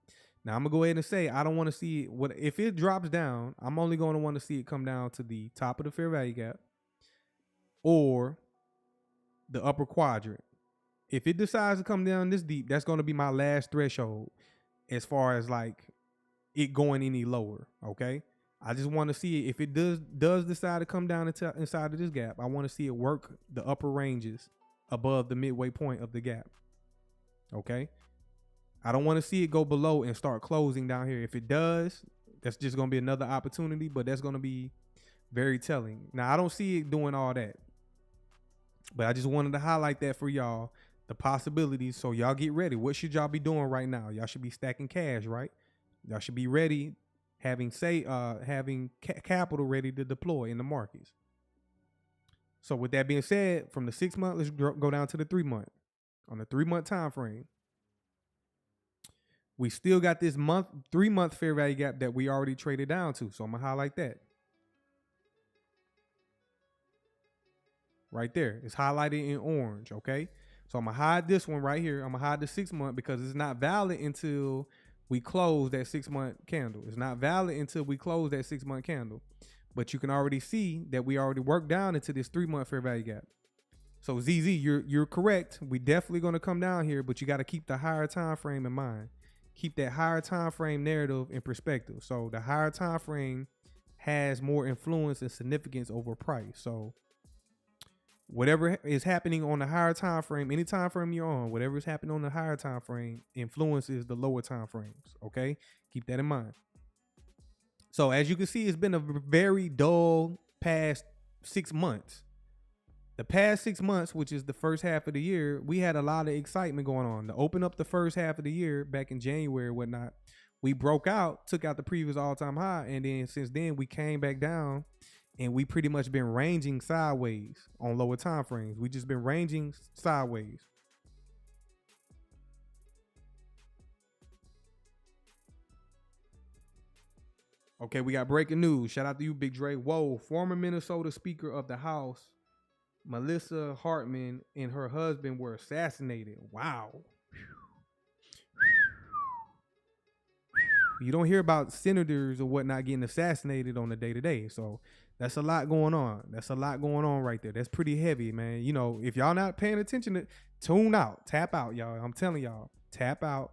Now I'm gonna go ahead and say I don't want to see it. What if it drops down? I'm only going to want to see it come down to the top of the fair value gap or the upper quadrant. If it decides to come down this deep, that's going to be my last threshold as far as like it going any lower. Okay. I just want to see it. If it does decide to come down inside of this gap, I want to see it work the upper ranges above the midway point of the gap. Okay. I don't want to see it go below and start closing down here. If it does, that's just going to be another opportunity, but that's going to be very telling. Now, I don't see it doing all that, but I just wanted to highlight that for y'all, the possibilities. So y'all get ready. What should y'all be doing right now? Y'all should be stacking cash, right? Y'all should be ready, having capital ready to deploy in the markets. So with that being said, from the 6 month, let's go down to the 3 month. On the 3 month time frame, we still got this 3 month fair value gap that we already traded down to. So I'm gonna highlight that. Right there. It's highlighted in orange. Okay. So I'm gonna hide this one right here. I'm gonna hide the 6 month because it's not valid until we close that 6 month candle. It's not valid until we close that 6 month candle. But you can already see that we already worked down into this 3 month fair value gap. So ZZ, you're correct. We definitely gonna come down here, but you got to keep the higher time frame in mind. Keep that higher time frame narrative in perspective. So the higher time frame has more influence and significance over price. So whatever is happening on the higher time frame, any time frame you're on, whatever is happening on the higher time frame influences the lower time frames. Okay, keep that in mind. So as you can see, it's been a very dull past 6 months. The past 6 months, which is the first half of the year, we had a lot of excitement going on. To open up the first half of the year back in January and whatnot, we broke out, took out the previous all-time high, and then since then we came back down, and we pretty much been ranging sideways on lower time frames. We just been ranging sideways. Okay, we got breaking news. Shout out to you, Big Dre. Whoa, former Minnesota Speaker of the House, Melissa Hartman, and her husband were assassinated. Wow. You don't hear about senators or whatnot getting assassinated on the day-to-day. So that's a lot going on. That's a lot going on right there. That's pretty heavy, man. You know, if y'all not paying attention, tune out, tap out, y'all. I'm telling y'all, tap out.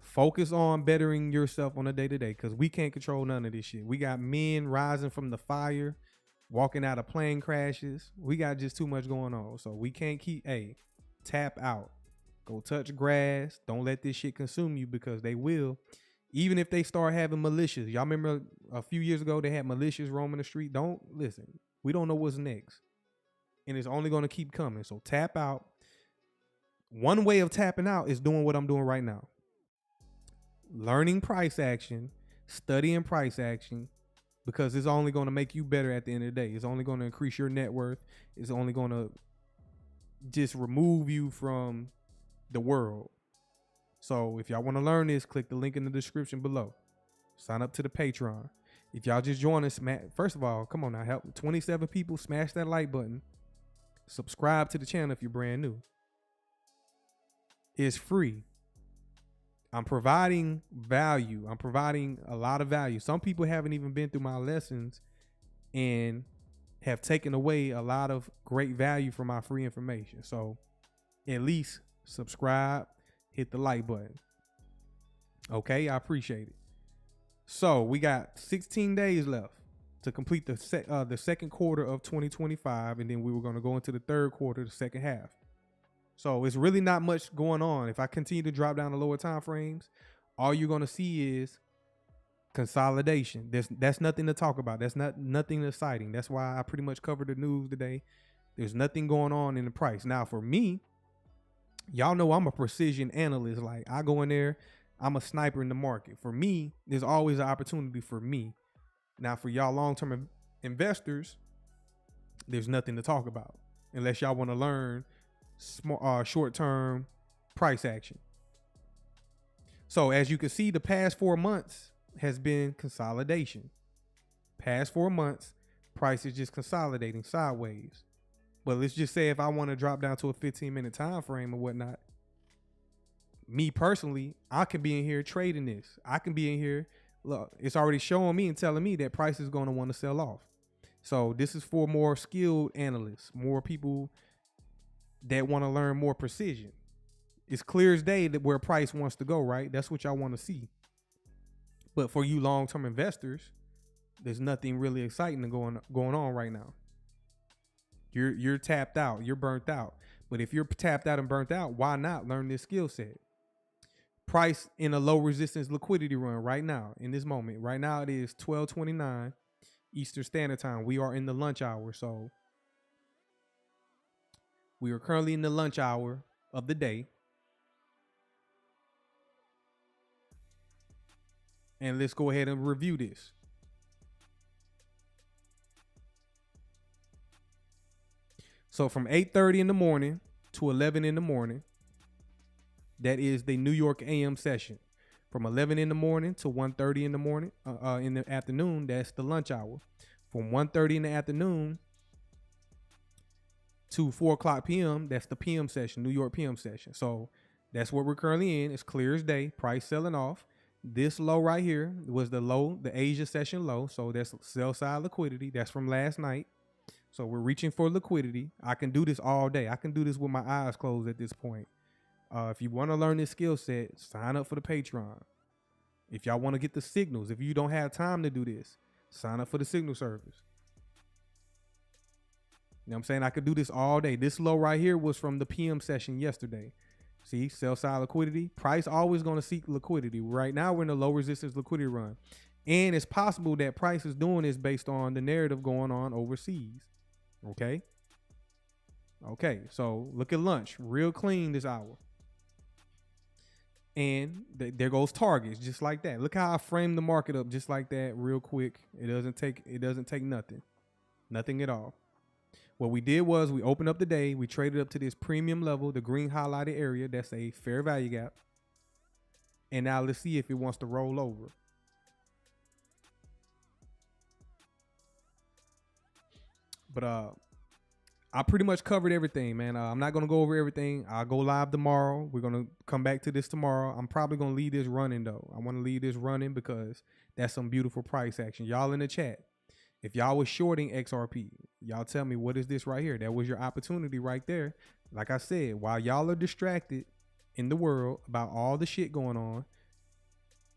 Focus on bettering yourself on a day-to-day because we can't control none of this shit. We got men rising from the fire, walking out of plane crashes. We got just too much going on. So we can't keep, tap out. Go touch grass. Don't let this shit consume you because they will. Even if they start having militias. Y'all remember a few years ago they had militias roaming the street? Don't listen. We don't know what's next. And it's only going to keep coming. So tap out. One way of tapping out is doing what I'm doing right now. Learning price action, studying price action, because it's only going to make you better at the end of the day. It's only going to increase your net worth. It's only going to just remove you from the world. So if y'all want to learn this, click the link in the description below. Sign up to the Patreon. If y'all just join us, first of all, come on now, help 27 people, smash that like button. Subscribe to the channel if you're brand new. It's free. I'm providing value. I'm providing a lot of value. Some people haven't even been through my lessons and have taken away a lot of great value from my free information. So at least subscribe, hit the like button. Okay, I appreciate it. So we got 16 days left to complete the second quarter of 2025, and then we were going to go into the third quarter, the second half. So it's really not much going on. If I continue to drop down the lower time frames, all you're going to see is consolidation. That's nothing to talk about. That's nothing exciting. That's why I pretty much covered the news today. There's nothing going on in the price. Now for me, y'all know I'm a precision analyst. Like I go in there, I'm a sniper in the market. For me, there's always an opportunity for me. Now for y'all long-term investors, there's nothing to talk about unless y'all want to learn short-term price action. So as you can see, the past 4 months has been consolidation. Past 4 months, price is just consolidating sideways. But let's just say if I want to drop down to a 15-minute time frame or whatnot, me personally, I can be in here trading this. I can be in here. Look, it's already showing me and telling me that price is going to want to sell off. So this is for more skilled analysts, more people that want to learn more precision. It's clear as day that where price wants to go, right? That's what y'all want to see. But for you long-term investors, there's nothing really exciting going on right now. You're tapped out. You're burnt out. But if you're tapped out and burnt out, why not learn this skill set? Price in a low resistance liquidity run right now in this moment. Right now it is 12:29 Eastern Standard Time. We are in the lunch hour. So we are currently in the lunch hour of the day. And let's go ahead and review this. So from 8:30 in the morning to 11 in the morning, that is the New York AM session. From 11 in the morning to 1:30 in the morning, in the afternoon, that's the lunch hour. From 1:30 in the afternoon to 4 o'clock p.m., that's the PM session, New York PM session. So that's what we're currently in. It's clear as day, price selling off. This low right here was the low, the Asia session low. So that's sell side liquidity. That's from last night. So we're reaching for liquidity. I can do this all day. I can do this with my eyes closed at this point. If you want to learn this skill set, sign up for the Patreon. If y'all want to get the signals, if you don't have time to do this, sign up for the signal service. You know what I'm saying? I could do this all day. This low right here was from the PM session yesterday. See, sell side liquidity. Price always going to seek liquidity. Right now, we're in a low resistance liquidity run. And it's possible that price is doing this based on the narrative going on overseas. Okay. Okay. So look at lunch. Real clean this hour. And there goes targets just like that. Look how I framed the market up just like that real quick. It doesn't take nothing. Nothing at all. What we did was we opened up the day. We traded up to this premium level, the green highlighted area. That's a fair value gap. And now let's see if it wants to roll over. But I pretty much covered everything, man. I'm not going to go over everything. I'll go live tomorrow. We're going to come back to this tomorrow. I'm probably going to leave this running, though. I want to leave this running because that's some beautiful price action. Y'all in the chat, if y'all was shorting XRP, y'all tell me, what is this right here? That was your opportunity right there. Like I said, while y'all are distracted in the world about all the shit going on,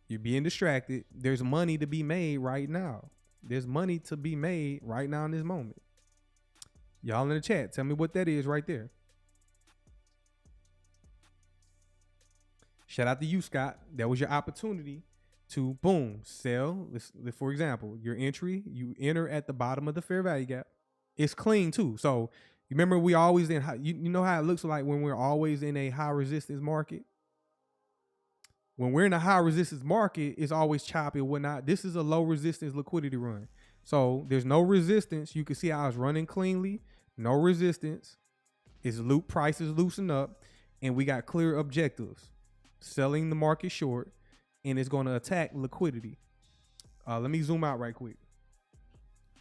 you're being distracted. There's money to be made right now. There's money to be made right now in this moment. Y'all in the chat, tell me what that is right there. Shout out to you, Scott. That was your opportunity to, boom, sell. For example, your entry, you enter at the bottom of the fair value gap. It's clean too. So you remember we always in high, you know how it looks like when we're always in a high resistance market. When we're in a high resistance market, it's always choppy or whatnot. This is a low resistance liquidity run. So there's no resistance. You can see how it's running cleanly. No resistance. Its loop prices loosen up. And we got clear objectives. Selling the market short. And it's going to attack liquidity. Let me zoom out right quick.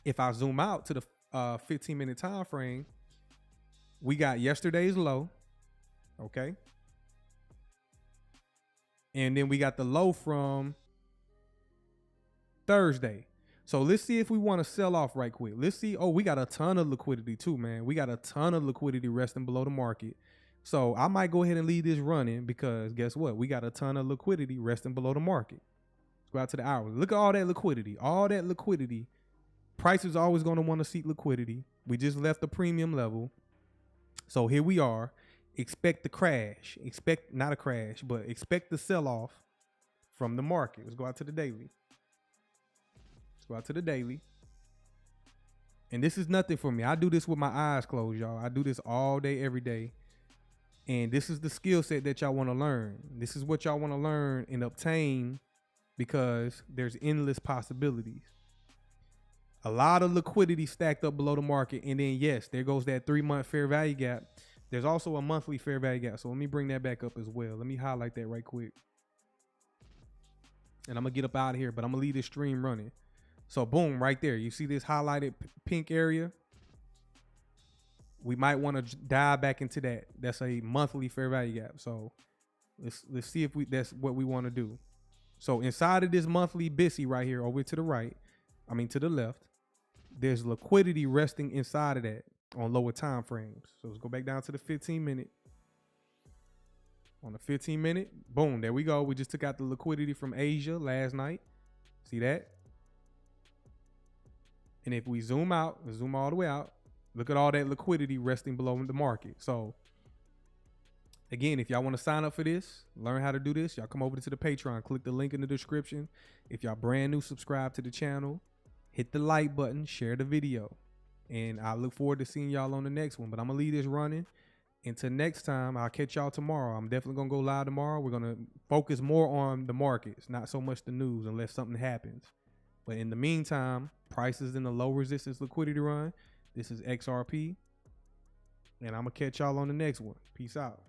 If I zoom out to the 15-minute time frame, we got yesterday's low. Okay. And then we got the low from Thursday. So let's see if we want to sell off right quick. Let's see. Oh, we got a ton of liquidity too, man. We got a ton of liquidity resting below the market. So I might go ahead and leave this running because guess what? We got a ton of liquidity resting below the market. Let's go out to the hourly. Look at all that liquidity. All that liquidity. Price is always going to want to seek liquidity. We just left the premium level. So here we are. Expect the crash. Expect, not a crash, but expect the sell-off from the market. Let's go out to the daily. Let's go out to the daily. And this is nothing for me. I do this with my eyes closed, y'all. I do this all day, every day. And this is the skill set that y'all want to learn. This is what y'all want to learn and obtain because there's endless possibilities. A lot of liquidity stacked up below the market. And then, yes, there goes that 3-month fair value gap. There's also a monthly fair value gap. So let me bring that back up as well. Let me highlight that right quick. And I'm going to get up out of here, but I'm going to leave this stream running. So boom, right there. You see this highlighted pink area? We might want to dive back into that. That's a monthly fair value gap. So let's see if that's what we want to do. So inside of this monthly BISI right here, over to the right, I mean to the left, there's liquidity resting inside of that on lower time frames. So let's go back down to the 15-minute. On the 15-minute, boom, there we go. We just took out the liquidity from Asia last night. See that? And if we zoom out, zoom all the way out, look at all that liquidity resting below the market. So again, if y'all want to sign up for this, learn how to do this, y'all come over to the Patreon, click the link in the description. If y'all brand new, subscribe to the channel, hit the like button, share the video. And I look forward to seeing y'all on the next one. But I'm going to leave this running. Until next time, I'll catch y'all tomorrow. I'm definitely going to go live tomorrow. We're going to focus more on the markets, not so much the news unless something happens. But in the meantime, prices in the low resistance liquidity run. This is XRP. And I'm going to catch y'all on the next one. Peace out.